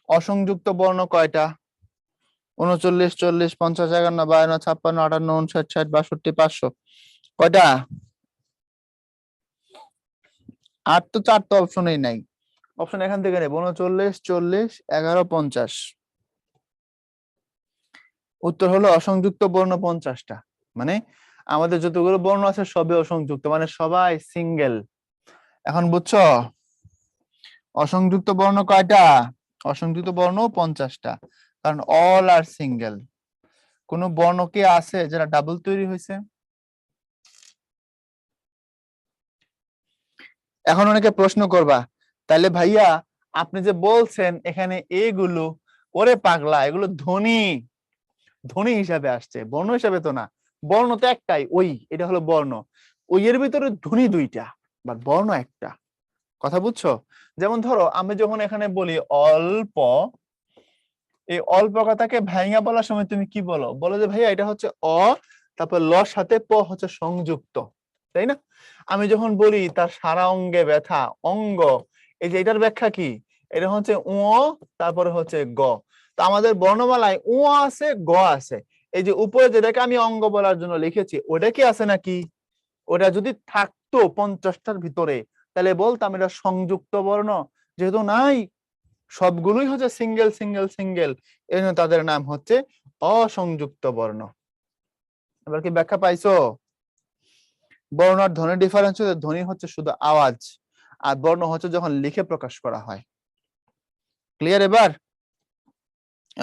অসংযুক্ত বর্ণ কয়টা? 39, 40, 50, 51, 52, 56, 58, 59, 60, 62, 500। কয়টা? আর তো চারটা অপশনই নাই। অপশন এখান থেকে নেব: 39, 40, 11, 50। উত্তর হলো অসংযুক্ত বর্ণ 50টা। মানে আমাদের যতগুলো বর্ণ আছে সবই অসংযুক্ত, মানে সবাই সিঙ্গেল। এখন বুঝছো অসংযুক্ত বর্ণ কয়টা? অসংযুক্ত বর্ণ 50টা, কারণ অল আর সিঙ্গেল। কোন বর্ণ কি আছে যেটা ডাবল তৈরি হয়েছে? এখন অনেকে প্রশ্ন করবা, তাহলে ভাইয়া আপনি যে বলছেন এখানে এগুলো, ওরে পাগলা, এগুলো ধ্বনি, ধ্বনি হিসাবে আসছে, বর্ণ হিসাবে তো না। বর্ণ তো একটাই, ওই এটা হলো বর্ণ। ওই এর ভিতরে ধ্বনি দুইটা, বাট বর্ণ একটা। কথা বুঝছো? যেমন ধরো আমি যখন এখানে বলি অল্প, এই অল্প কথাকে ভাইঙ্গা বলার সময় তুমি কি বলো? বলো যে ভাইয়া এটা হচ্ছে অ, তারপর ল সাথে প হচ্ছে সংযুক্ত, তাই না? আমি যখন বলি তার সারা অঙ্গে ব্যথা, অঙ্গ, এই যে এটার ব্যাখ্যা কি? এটা হচ্ছে উ, তারপরে হচ্ছে গ। তো আমাদের বর্ণমালায় উ আছে, গ আছে। এই যে উপরে যেটাকে আমি অঙ্গ বলার জন্য লিখেছি, ওটা কি আছে নাকি? ওটা যদি থাকতো 50টার ভিতরে, তাহলে বলতাম এটা সংযুক্ত বর্ণ। যেহেতু নাই, সবগুলোই হচ্ছে সিঙ্গেল সিঙ্গেল সিঙ্গেল, এই জন্য তাদের নাম হচ্ছে অসংযুক্ত বর্ণ। এবার কি ব্যাখ্যা পাইছো? বর্ণ আর ধ্বনির ডিফারেন্স হচ্ছে ধ্বনি হচ্ছে শুধু আওয়াজ, আর বর্ণ হচ্ছে যখন লিখে প্রকাশ করা হয়। ক্লিয়ার এবার?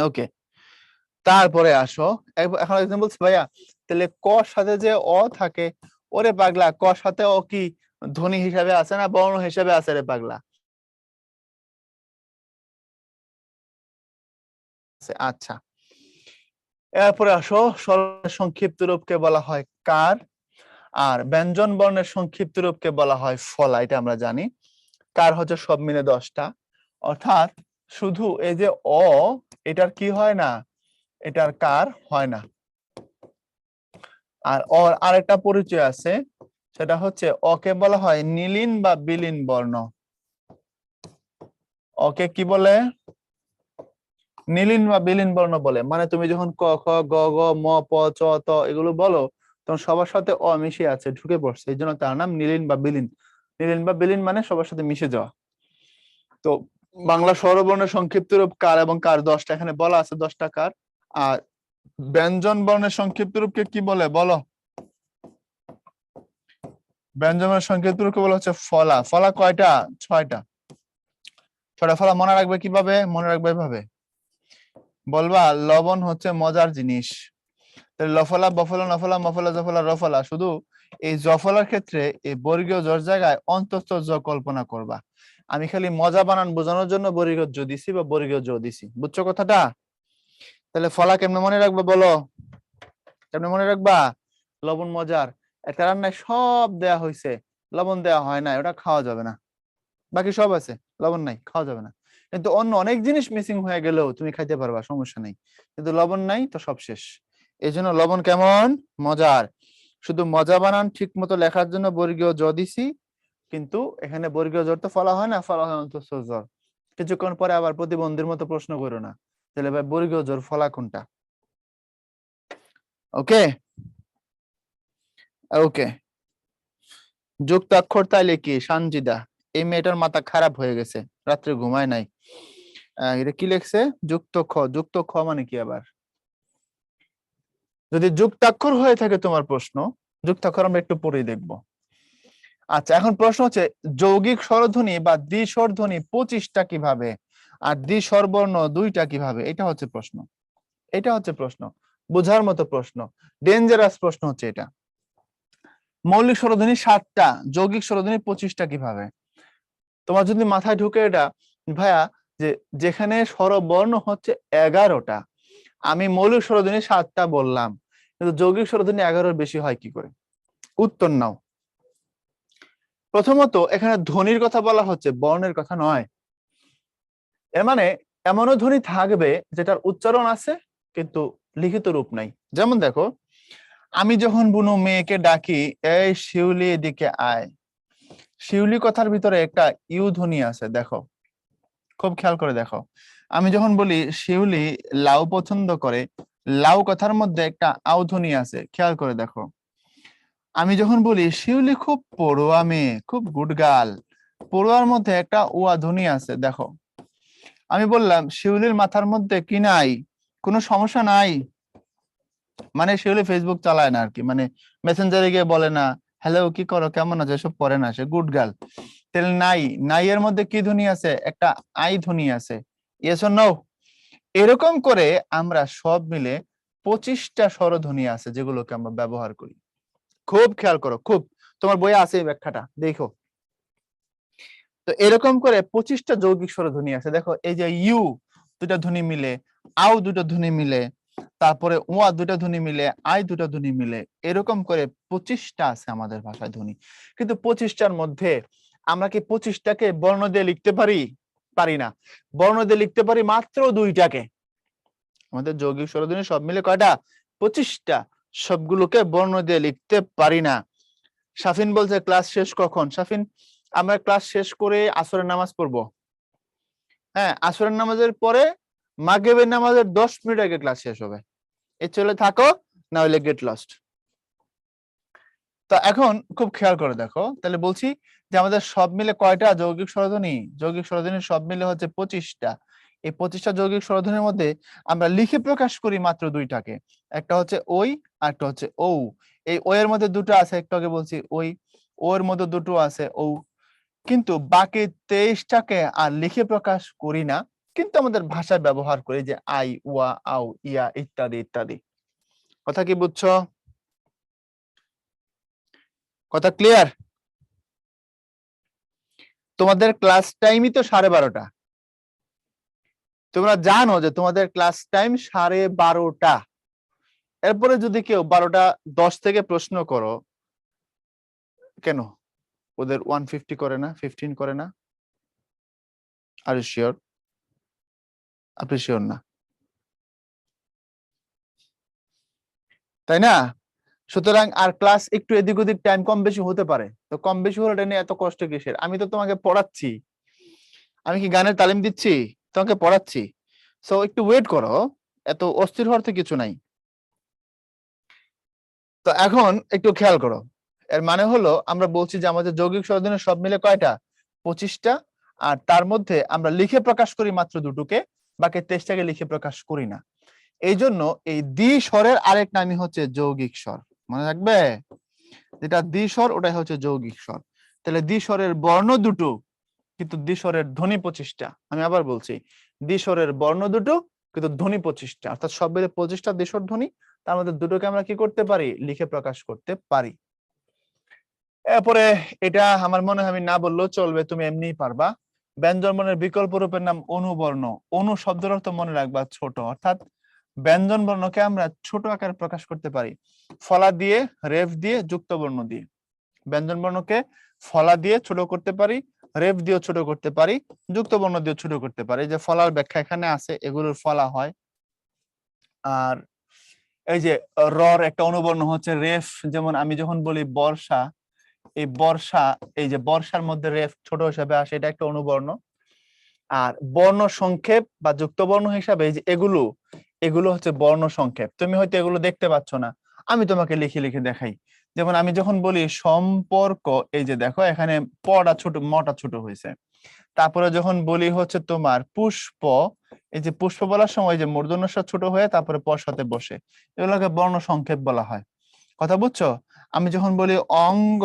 ওকে, তারপরে আসো। এখন একজন বলছে ভাইয়া তাহলে ক সাথে যে অ থাকে, ওরে পাগলা, ক সাথে অ কি ধ্বনি হিসাবে আছে না বর্ণ হিসাবে আছে রে পাগলা? আচ্ছা, এরপরে আসো, স্বরের সংক্ষিপ্ত রূপকে বলা হয় কার, আর ব্যঞ্জন বর্ণের সংক্ষিপ্ত রূপকে বলা হয় ফলা। এটা আমরা জানি। কার হচ্ছে সব মিলে 10টা, অর্থাৎ শুধু এই যে অ, এটার কি হয় না, এটার কার হয় না। আর অর আরেকটা পরিচয় আছে, সেটা হচ্ছে অকে বলা হয় নীলিন বা বিলীন বর্ণ। ওকে কি বলে? নীলিন বা বিলীন বর্ণ বলে। মানে তুমি যখন ক, খ, গ, গ, ম, প, চ, ত এগুলো বলো, তখন সবার সাথে অ মিশে আছে, ঢুকে পড়ছে, এই জন্য তার নাম নীলিন বা বিলীন। নীলিন বা বিলীন মানে সবার সাথে মিশে যাওয়া। তো বাংলা স্বরবর্ণের সংক্ষিপ্ত রূপ কার, এবং কার 10টা, এখানে বলা আছে 10টা কার। আর ব্যঞ্জন বর্ণের সংক্ষিপ্ত রূপকে কি বলে বলো? ব্যঞ্জন বর্ণের সংক্ষিপ্ত রূপকে বলা হচ্ছে ফলা। ফলা কয়টা? 6টা। 6টা ফলা মনে রাখবে কিভাবে? মনে রাখবে এভাবে, বলবা লবণ হচ্ছে মজার জিনিস। লফলা, বফলা, নফলা, মফলা, জফলা, রফলা। শুধু এই জফলার ক্ষেত্রে এই বর্গীয় জর জায়গায় অন্তস্থ জ কল্পনা করবা। আমি খালি মজা বানান বোঝানোর জন্য বর্গীয় জ দিছি বা বর্গীয় জ দিছি। বুঝছো কথাটা? তাহলে ফলা কেমনে মনে রাখবে বলো? কেমনে মনে রাখবা? লবণ মজার। একটা রান্নায় সব দেয়া হয়েছে, লবণ দেয়া হয় না, ওটা খাওয়া যাবে না। বাকি সব আছে, লবণ নাই, খাওয়া যাবে না। কিন্তু অন্য অনেক জিনিস মিসিং হয়ে গেলেও তুমি খাইতে পারবা, সমস্যা নেই। কিন্তু লবণ নাই তো সব শেষ। এই জন্য লবণ কেমন? মজার। শুধু মজা বানান ঠিক মতো লেখার জন্য বর্গীয় জ দিছি, কিন্তু এখানে বর্গীয় জোর তো ফলা হয় না, ফলা হয় অন্তঃস্থ জোর। কিছুক্ষণ পরে আবার প্রতিবন্ধীর মতো প্রশ্ন করো না, তাহলে ভাই বর্গীয় জোর ফলা কোনটা? ওকে ওকে। যুক্তাক্ষর তাইলে কি? সানজিদা, এই মেয়েটার মাথা খারাপ হয়ে গেছে। রাত্রে ঘুমায় নাই। এটা কি লেখছে? যুক্ত খ। যুক্ত খ মানে কি আবার? যদি যুক্তাক্ষর হয়ে থাকে তোমার প্রশ্ন, যুক্তাক্ষর আমরা একটু পরেই দেখবো। আচ্ছা, এখন প্রশ্ন হচ্ছে যৌগিক স্বরধ্বনি বা দ্বিস্বরধ্বনি 25টা কিভাবে, আর দ্বিস্বরবর্ণ 2টা কিভাবে? এটা হচ্ছে প্রশ্ন। এটা হচ্ছে প্রশ্ন, বোঝার মতো প্রশ্ন, ডেঞ্জারাস প্রশ্ন হচ্ছে এটা। মৌলিক স্বরধ্বনি 7টা, যৌগিক স্বরধ্বনি 25টা কিভাবে? তোমার যদি মাথায় ঢুকে এটা, ভাইয়া, যে যেখানে স্বরবর্ণ হচ্ছে 11টা, আমি মৌলিক স্বরধ্বনি 7টা বললাম, কিন্তু যৌগিক স্বরধ্বনি 11-এর বেশি হয় কি করে? উত্তর নাও। প্রথমত এখানে ধ্বনির কথা বলা হচ্ছে, বর্ণের কথা নয়। এর মানে এমনও ধ্বনি থাকবে যেটার উচ্চারণ আছে কিন্তু লিখিত রূপ নাই। যেমন দেখো, আমি যখন কোনো মেয়েকে ডাকি, এই শিউলি এদিকে আয়, শিউলি কথার ভিতরে একটা ইউ ধ্বনি আছে, দেখো, খুব খেয়াল করে দেখো। আমি যখন বলি শিউলি লাউ পছন্দ করে, লাউ কথার মধ্যে একটা আউ ধ্বনি আছে, খেয়াল করে দেখো। আমি যখন বলি শিউলি খুব পড়ুয়া মেয়ে, খুব গুড গার্ল, পড়ুয়ার মধ্যে একটা উয়া ধ্বনি আছে, দেখো। আমি বললাম শিউলির মাথার মধ্যে কি নাই, কোনো সমস্যা নাই, মানে শিউলি ফেসবুক চালায় না আর কি, মানে মেসেঞ্জারে গিয়ে বলে না হ্যালো কি করো কেমন আছো, এসব পড়ে না, সে গুড গার্ল। তাহলে নাই, নাই এর মধ্যে কি ধ্বনি আছে? একটা আই ধ্বনি আছে। Yes or no? এরকম করে আমরা সব মিলে 25টা স্বরধ্বনি আছে যেগুলোকে আমরা ব্যবহার করি। খুব খেয়াল করো, খুব, তোমার বইয়ে আছে এই ব্যাখ্যাটা, দেখো। তো এরকম করে 25টা যৌগিক স্বরধ্বনি আছে, দেখো। এই যে ইউ দুটা ধ্বনি মিলে, আউ দুটো ধ্বনি মিলে, তারপরে ওয়া দুটা ধ্বনি মিলে, আই দুটা ধ্বনি মিলে, এরকম করে 25টা আছে আমাদের ভাষায় ধ্বনি। কিন্তু 25টার মধ্যে আমরা কি 25টাকে বর্ণ দিয়ে লিখতে পারি? পারি না। বর্ণ দিয়ে লিখতে পারি মাত্র 2টাকে। আমাদের যৌগিক স্বরধ্বনি সব মিলে কয়টা? 25টা। সবগুলোকে বর্ণ দিয়ে লিখতে পারি না। শাফিন বলছে ক্লাস শেষ কখন? শাফিন, আমরা ক্লাস শেষ করে আসরের নামাজ পড়বো। হ্যাঁ, আসরের নামাজের পরে মাগরিবের নামাজের 10 মিনিট আগে ক্লাস শেষ হবে। এ চলে থাকো, না হলে গেট লস্ট। তো এখন খুব খেয়াল করে দেখো, তাহলে বলছি যে আমাদের সব মিলে কয়টা যৌগিক স্বরধ্বনি? যৌগিক স্বরধ্বনি সব মিলে হচ্ছে 25টা। এই 25টা যৌগিক স্বরধ্বনির মধ্যে আমরা লিখে প্রকাশ করি মাত্র 2টাকে। একটা হচ্ছে ওই, আর একটা হচ্ছে ও। এই ও এর মধ্যে দুটো আছে, একটু আগে বলছি ওই, ও এর মধ্যে দুটো আছে ও। কিন্তু বাকি 23টাকে আর লিখে প্রকাশ করি না, কিন্তু আমাদের ভাষায় ব্যবহার করি, যে আই, ওয়া, আউ, ইয়া ইত্যাদি ইত্যাদি। কথা কি বুঝছো? কথা ক্লিয়ার? তোমাদের ক্লাস টাইমই তো 12:30। তোমরা জানো যে তোমাদের ক্লাস টাইম 12:30। এরপরে যদি কেউ 12:10 থেকে প্রশ্ন করো, কেন ওদের 150 করে না, 15 করে না? Are you sure? আপনি শিওর না, তাই না? সুতরাং আর ক্লাস একটু এদিক ওদিক টাইম কম বেশি হতে পারে, তো কম বেশি হলে এটা নিয়ে এত কষ্ট কিসের? আমি তো তোমাকে পড়াচ্ছি, আমি কি গানের তালিম দিচ্ছি? তোমাকে পড়াচ্ছি। সো একটু ওয়েট করো, এত অস্থির হওয়ার তো কিছু নাই। তো এখন একটু খেয়াল করো, এর মানে হলো আমরা বলছি যে আমাদের যৌগিক স্বরধ্বনি সব মিলে কয়টা? 25টা। আর তার মধ্যে আমরা লিখে প্রকাশ করি মাত্র 2টোকে, বাকি 23টাকে লিখে প্রকাশ করি না। এই জন্য এই দ্বি স্বরের আরেক নামই হচ্ছে যৌগিক স্বর। মনে রাখবে, যেটা দ্বি স্বর ওটাই হচ্ছে যৌগিক স্বর। তাহলে দ্বি স্বরের বর্ণ দুটো, কিন্তু দ্বি স্বরের ধ্বনি 25টা। আমি আবার বলছি, দ্বি স্বরের বর্ণ দুটো, কিন্তু ধ্বনি 25টা, অর্থাৎ সব মিলে 25টা দ্বিস্বর ধ্বনি। তার মধ্যে দুটোকে আমরা কি করতে পারি? লিখে প্রকাশ করতে পারি। এরপরে এটা আমার মনে হয় আমি না বললেও চলবে, তুমি এমনিই পারবা। ব্যঞ্জন বর্ণের বিকল্প রূপের নাম অনুবর্ণ। অনু শব্দের অর্থ মনে রাখবা ছোট, অর্থাৎ ব্যঞ্জন বর্ণকে আমরা ছোট আকারে প্রকাশ করতে পারি ফলা দিয়ে, রেফ দিয়ে, যুক্ত বর্ণ দিয়ে। ব্যঞ্জন বর্ণকে ফলা দিয়ে ছোট করতে পারি, রেফ দিয়ে ছোট করতে পারি, যুক্ত বর্ণ দিয়ে ছোট করতে পারি। যে ফলার ব্যাখ্যা এখানে আছে, এগুলোর ফলা হয়। আর এই যে রর একটা অনুবর্ণ হচ্ছে রেফ, যেমন আমি যখন বলি বর্ষা, এই বর্ষা, এই যে বর্ষার মধ্যে রেফ ছোট হিসাবে আসে, এটা একটা অনুবর্ণ। আর বর্ণ সংক্ষেপ বা যুক্ত বর্ণ হিসাবে এই যে এগুলো, এগুলো হচ্ছে বর্ণ সংক্ষেপ। তুমি হয়তো এগুলো দেখতে পাচ্ছ না, আমি তোমাকে লিখে লিখে দেখাই। যেমন আমি যখন বলি সম্পর্ক, এই যে দেখো এখানে পটা ছোট মটা ছোট হয়েছে। তারপরে যখন বলি হচ্ছে তোমার পুষ্প, এই যে পুষ্প বলার সময় যে মূর্ধন্য ষ ছোট হয়ে তারপরে প সাথে বসে, এগুলোকে বর্ণ সংক্ষেপ বলা হয়। কথা বুঝছো? আমি যখন বলি অঙ্গ,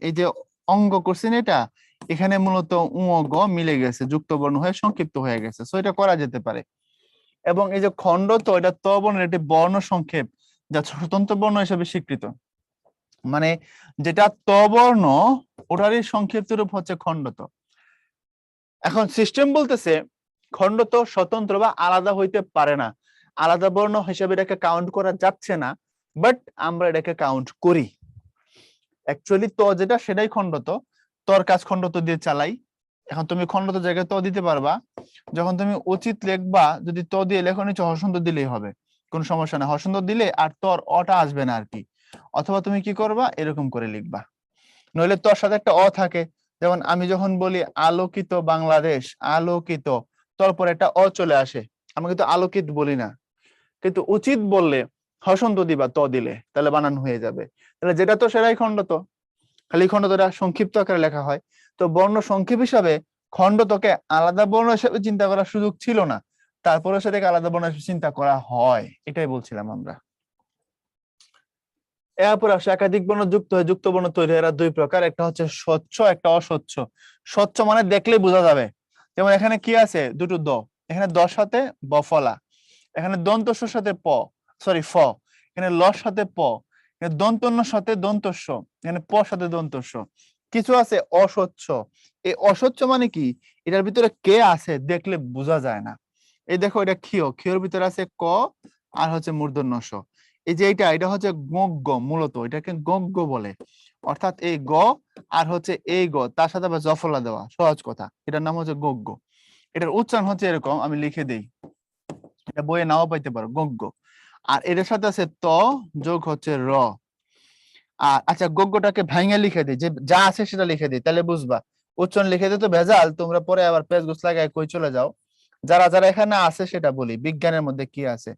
এই যে অঙ্গ করছি না এটা, এখানে মূলত উ ও গ মিলে গেছে, যুক্ত বর্ণ হয়ে সংক্ষিপ্ত হয়ে গেছে, সো এটা করা যেতে পারে। এবং এই যে খণ্ড, তো এটা ত বর্ণের একটি বর্ণ সংক্ষেপ, যা স্বতন্ত্র বর্ণ হিসেবে স্বীকৃত। মানে যেটা ত বর্ণ, ওটারই সংক্ষিপ্ত রূপ হচ্ছে খণ্ডত। এখন সিস্টেম বলতেছে খণ্ডত স্বতন্ত্র বা আলাদা হইতে পারে না, আলাদা বর্ণ হিসেবে এটাকে কাউন্ট করা যাচ্ছে না, বাট আমরা এটাকে কাউন্ট করি। অ্যাকচুয়ালি ত যেটা সেটাই খণ্ডত, তর কাজ খণ্ডত দিয়ে চালাই। এখন তুমি খণ্ডত জায়গায় ত দিতে পারবা, যখন তুমি উচিত লিখবা যদি ত দিয়ে লেখো নিচে হর্ষন্ত দিলেই হবে, কোনো সমস্যা না, হর্ষন্ত দিলে আর তর অটা আসবে না আর কি। অথবা তুমি কি করবা, এরকম করে লিখবা, নইলে তোর সাথে একটা অ থাকে। যেমন আমি যখন বলি আলোকিত বাংলাদেশ, আলোকিত, তারপর একটা অ চলে আসে, আমি কিন্তু আলোকিত বলি না। কিন্তু উচিত বললে হসন্ত দিবা ত দিলে, তাহলে বানান হয়ে যাবে। তাহলে যেটা তো সেটাই খণ্ডত, খালি খণ্ডতটা সংক্ষিপ্ত আকারে লেখা হয়। তো বর্ণ সংক্ষেপ হিসাবে খণ্ডতকে আলাদা বর্ণ হিসেবে চিন্তা করার সুযোগ ছিল না, তারপরে সেটাকে আলাদা বর্ণ হিসেবে চিন্তা করা হয়, এটাই বলছিলাম আমরা। এরপর আসে একাধিক বর্ণ যুক্ত হয়ে যুক্ত বর্ণ তৈরি হয়, এরা দুই প্রকার, একটা হচ্ছে স্বচ্ছ, একটা অস্বচ্ছ। স্বচ্ছ মানে দেখলেই বোঝা যাবে। যেমন এখানে কি আছে, দুটো দ, এখানে দর সাথে বফলা, এখানে দন্তস্বর সাথে প, সরি ফ, এখানে লর সাথে প, এখানে দন্তন্য সাথে দন্তস্ব, এখানে প সাথে দন্তস্ব। কিছু আছে অস্বচ্ছ। এই অস্বচ্ছ মানে কি, এটার ভিতরে কে আছে দেখলে বোঝা যায় না। এই দেখো এটা ক্ষীয়, ক্ষীয়র ভিতরে আছে ক আর হচ্ছে মূর্ধন্য ষ। এই যে এটা হচ্ছে গজ্ঞ, মূলত এটাকে গজ্ঞ বলে, অর্থাৎ এই গ আর হচ্ছে এই গ তার সাথে আবার জফলা দেওয়া, সহজ কথা, এটার নাম হচ্ছে গজ্ঞ। এটার উচ্চারণ হচ্ছে এরকম, আমি লিখে দেই, এটা বইয়ে নাও পাইতে পারো, গজ্ঞ। আর এটার সাথে আছে ত যোগ হচ্ছে র। আর আচ্ছা, গজ্ঞটাকে ভাঙে লিখে দিই, যে যা আছে সেটা লিখে দিই, তাহলে বুঝবা। উচ্চারণ লিখে দিই তো ভেজাল, তোমরা পরে আবার পেজ গোছ লাগায় কই চলে যাও। যারা যারা এখানে আছে সেটা বলি, বিজ্ঞানের মধ্যে কি আছে।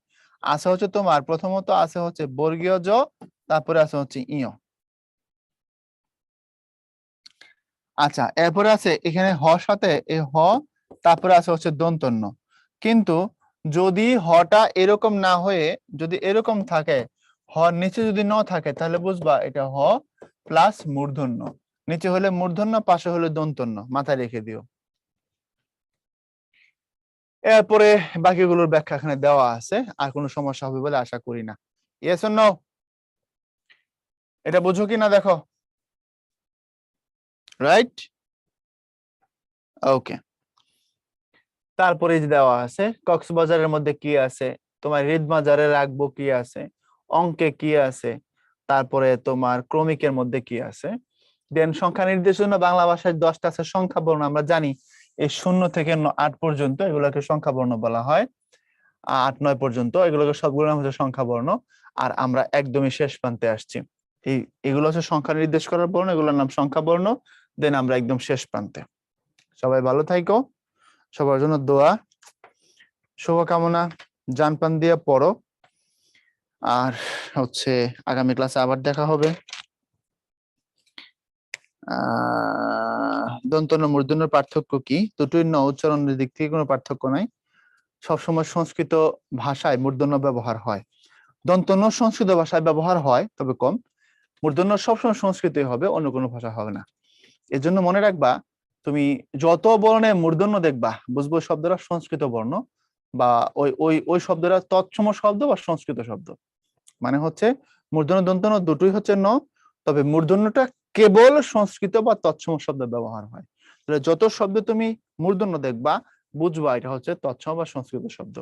আছে হচ্ছে তোমার প্রথমত আছে হচ্ছে বর্গীয় জ, তারপরে আছে হচ্ছে ইয়। আচ্ছা, এরপরে আছে এখানে হ সাথে এই হ, তারপরে আছে হচ্ছে দন্তন্য। কিন্তু যদি হটা এরকম না হয়ে যদি এরকম থাকে, হ নিচে যদি ন থাকে, তাহলে বুঝবা এটা হ প্লাস মূর্ধন্য। নিচে হলে মূর্ধন্য, পাশে হলে দন্তন্য, মাথায় রেখে দিও। এরপরে বাকিগুলোর ব্যাখ্যা এখানে দেওয়া আছে, আর কোনো সমস্যা হবে বলে আশা করি না। Yes or no? এটা বুঝো কি না দেখো। Right, okay. তারপরে যে দেওয়া আছে কক্সবাজারের মধ্যে কি আছে, তোমার হৃদমাজারে রাখবো কি আছে, অঙ্কে কি আছে, তারপরে তোমার ক্রমিকের মধ্যে কি আছে। দেন সংখ্যা নির্দেশনা বাংলা ভাষায় 10টা আছে সংখ্যা বর্ণ, আমরা জানি এই 0 থেকে 8 পর্যন্ত এগুলোকে সংখ্যা বর্ণ বলা হয়। 8 9 পর্যন্ত এগুলোকে সবগুলো নাম হচ্ছে সংখ্যা বর্ণ। আর আমরা একদমই শেষ প্রান্তে আসছি, এই এগুলো হচ্ছে সংখ্যা নির্দেশ করার বর্ণ, এগুলোর নাম সংখ্যা বর্ণ। দেন আমরা একদম শেষ প্রান্তে। সবাই ভালো থাইকো, সবার জন্য দোয়া, শুভকামনা, জান প্রাণ দিয়ে পড়ো। আর হচ্ছে আগামী ক্লাসে আবার দেখা হবে। দন্তন্য মূর্ধন্যের পার্থক্য কি, দুটোই ন, উচ্চারণের দিক থেকে কোনো পার্থক্য নাই। সবসময় সংস্কৃত ভাষায় মূর্ধন্য ব্যবহার হয়, দন্তন্য সংস্কৃত ভাষায় ব্যবহার হয় তবে কম। মূর্ধন্য সবসময় সংস্কৃতই হবে, অন্য কোনো ভাষা হবে না। এর জন্য মনে রাখবা, তুমি যত বর্ণে মূর্ধন্য দেখবা বুঝবো শব্দটা সংস্কৃত বর্ণ, বা ওই ওই ওই শব্দটা তৎসম শব্দ বা সংস্কৃত শব্দ। মানে হচ্ছে মূর্ধন্য দন্তন্য দুটোই হচ্ছে ন, তবে মূর্ধন্যটা কেবল সংস্কৃত বা তৎসম শব্দ ব্যবহার হয়। তাহলে যত শব্দ তুমি মূর্ধন্য দেখবা বুঝবা এটা হচ্ছে তৎসম বা সংস্কৃত শব্দ।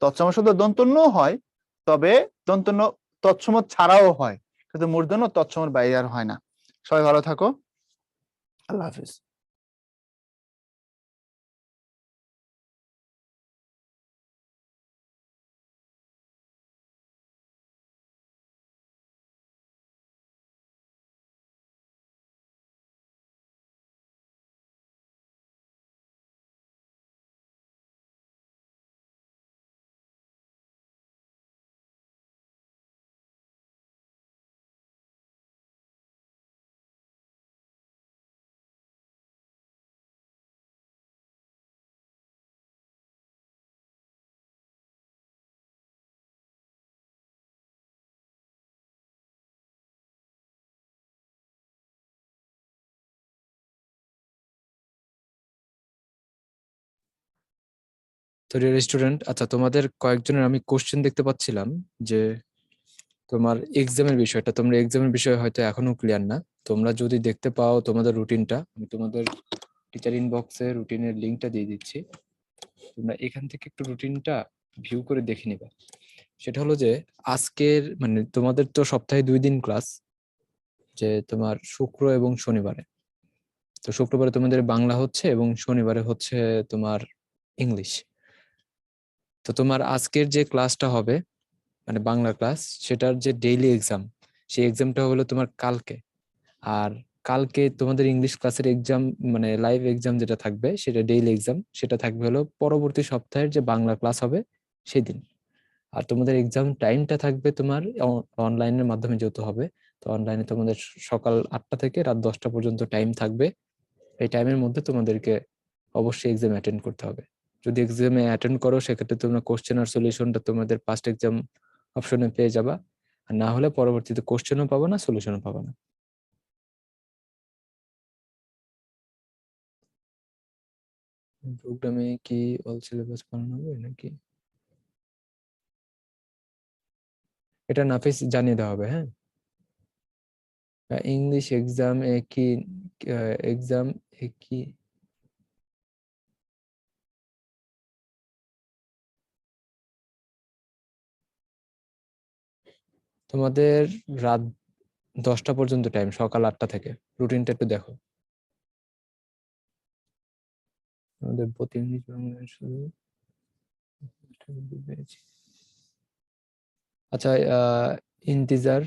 তৎসম শব্দ দন্তন্য হয়, তবে দন্তন্য তৎসম ছাড়াও হয়, কিন্তু মূর্ধন্য তৎসমের বাইরে আর হয় না। সবাই ভালো থাকো, আল্লাহ হাফিজ। তো ডিয়ার স্টুডেন্ট, আচ্ছা তোমাদের কয়েকজনের আমি কোশ্চেন দেখতে পাচ্ছিলাম যে তোমার এক্সামের বিষয়টা, তোমরা এক্সামের বিষয়ে হয়তো এখনো ক্লিয়ার না। তোমরা যদি দেখতে পাও তোমাদের রুটিনটা, আমি তোমাদের টিচার ইনবক্সে রুটিনের লিঙ্কটা দিয়ে দিচ্ছি। তোমরা এখান থেকে একটু রুটিনটা ভিউ করে দেখে নিবা। সেটা হলো যে আজকের মানে তোমাদের তো সপ্তাহে 2 দিন ক্লাস, যে তোমার শুক্র এবং শনিবারে। তো শুক্রবারে তোমাদের বাংলা হচ্ছে এবং শনিবারে হচ্ছে তোমার ইংলিশ। তো তোমার আজকের যে ক্লাসটা হবে মানে বাংলা ক্লাস, সেটার যে ডেইলি এক্সাম, সেই এক্সামটা হলো তোমার কালকে। আর কালকে তোমাদের ইংলিশ ক্লাসের এক্সাম মানে লাইভ এক্সাম যেটা থাকবে সেটা ডেইলি এক্সাম, সেটা থাকবে হলো পরবর্তী সপ্তাহের যে বাংলা ক্লাস হবে সেদিন। আর তোমাদের এক্সাম টাইমটা থাকবে তোমার অনলাইনের মাধ্যমে যেহেতু হবে, তো অনলাইনে তোমাদের সকাল 8টা থেকে রাত 10টা পর্যন্ত টাইম থাকবে। এই টাইমের মধ্যে তোমাদেরকে অবশ্যই এক্সাম অ্যাটেন্ড করতে হবে। যদি এক্সামে অ্যাটেন্ড করো সেক্ষেত্রে তোমরা কোশ্চেন আর সলিউশনটা তোমাদের পাস্ট এক্সাম অপশনে পেয়ে যাবা। আর না হলে পরবর্তীতে কোশ্চেনও পাবো না, সলিউশনও পাবো না। প্রোগ্রামে কি অল সিলেবাস বানানো হবে নাকি? এটা নাফিস জানিয়ে দেওয়া হবে, হ্যাঁ। ইংলিশ এক্সাম একই, এক্সাম একই। তোমাদের রাত 10টা পর্যন্ত টাইম, সকাল 8টা থেকে। রুটিনটা একটু দেখো। আমাদের প্রতি ইংলিশ বাংলা শুরু। আচ্ছা, ইন্টিজার।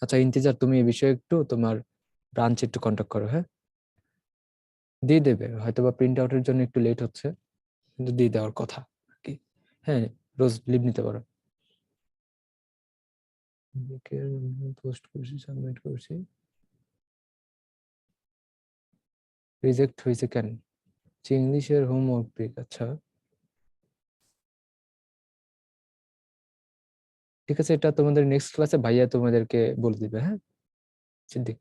আচ্ছা ইন্টিজার, তুমি এই বিষয়ে একটু তোমার ব্রাঞ্চে একটু কন্ট্যাক্ট করো, হ্যাঁ। দিয়ে দেবে, হয়তো বা প্রিন্ট আউটের জন্য একটু লেট হচ্ছে, কিন্তু দিয়ে দেওয়ার কথা আর কি। হ্যাঁ, রোজ লিভ নিতে পারো। পোস্ট করছি, সাবমিট করছি, রিজেক্ট হয়েছে কেন? ইংলিশের হোমওয়ার্ক ব্রেক, আচ্ছা ঠিক আছে, এটা তোমাদের নেক্সট ক্লাসে ভাইয়া তোমাদেরকে বলে দিবে, হ্যাঁ সিদ্দিক।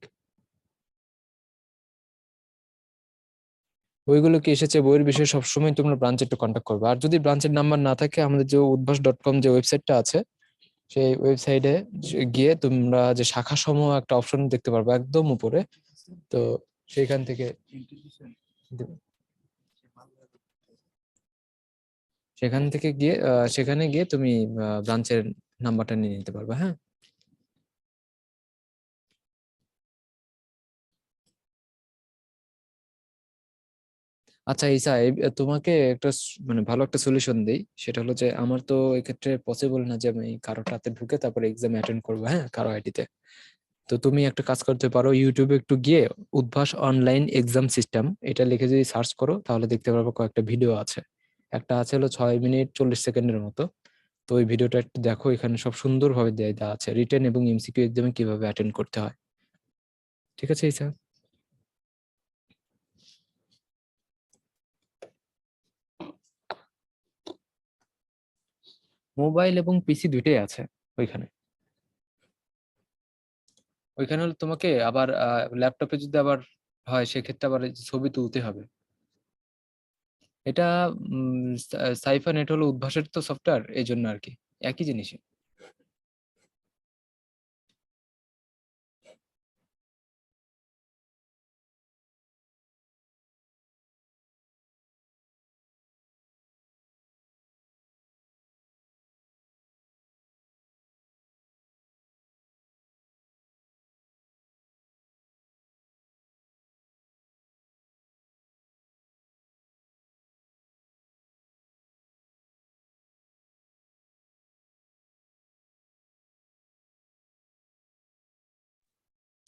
ওইগুলো কি এসেছে বইয়ের বিষয়ে সবসময় তোমরা ব্রাঞ্চে একটু কন্ট্যাক্ট করবে। আর যদি ব্রাঞ্চের নাম্বার না থাকে, আমাদের যে udbas.com যে ওয়েবসাইটটা আছে, সেই ওয়েবসাইটে গিয়ে তোমরা যে শাখা সমূহ একটা অপশন দেখতে পারবে একদম উপরে। তো সেইখান থেকে সেখান থেকে গিয়ে সেখানে গিয়ে তুমি ব্রাঞ্চের নাম্বারটা নিয়ে নিতে পারবে, হ্যাঁ। আচ্ছা ঈসা, তোমাকে একটা মানে ভালো একটা সলিউশন দেই। সেটা হলো যে আমার তো এক্ষেত্রে পসিবল না যে আমি কারোটাতে ঢুকে তারপরে এক্সাম অ্যাটেন্ড করবো, হ্যাঁ, কারো আইডিতে। তো তুমি একটা কাজ করতে পারো, ইউটিউবে একটু গিয়ে উদ্ভাস অনলাইন এক্সাম সিস্টেম এটা লিখে যদি সার্চ করো, তাহলে দেখতে পারবো কয়েকটা ভিডিও আছে। একটা আছে হলো 6 মিনিট 40 সেকেন্ডের মতো। তো ওই ভিডিওটা একটু দেখো, এখানে সব সুন্দরভাবে দেওয়া আছে রিটেন এবং এমসিকিউ এক্সামে কিভাবে অ্যাটেন্ড করতে হয়। ঠিক আছে ঈসা? মোবাইল এবং পিসি দুইটাই আছে ওইখানে। ওইখানে হলো তোমাকে আবার ল্যাপটপে যদি আবার হয় সেক্ষেত্রে আবার এই যে ছবি তুলতে হবে। এটা সাইফা নেট হলো উদ্ভাসের তো সফটওয়্যার, এই জন্য আর কি, একই জিনিসই।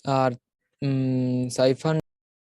আর সাইফান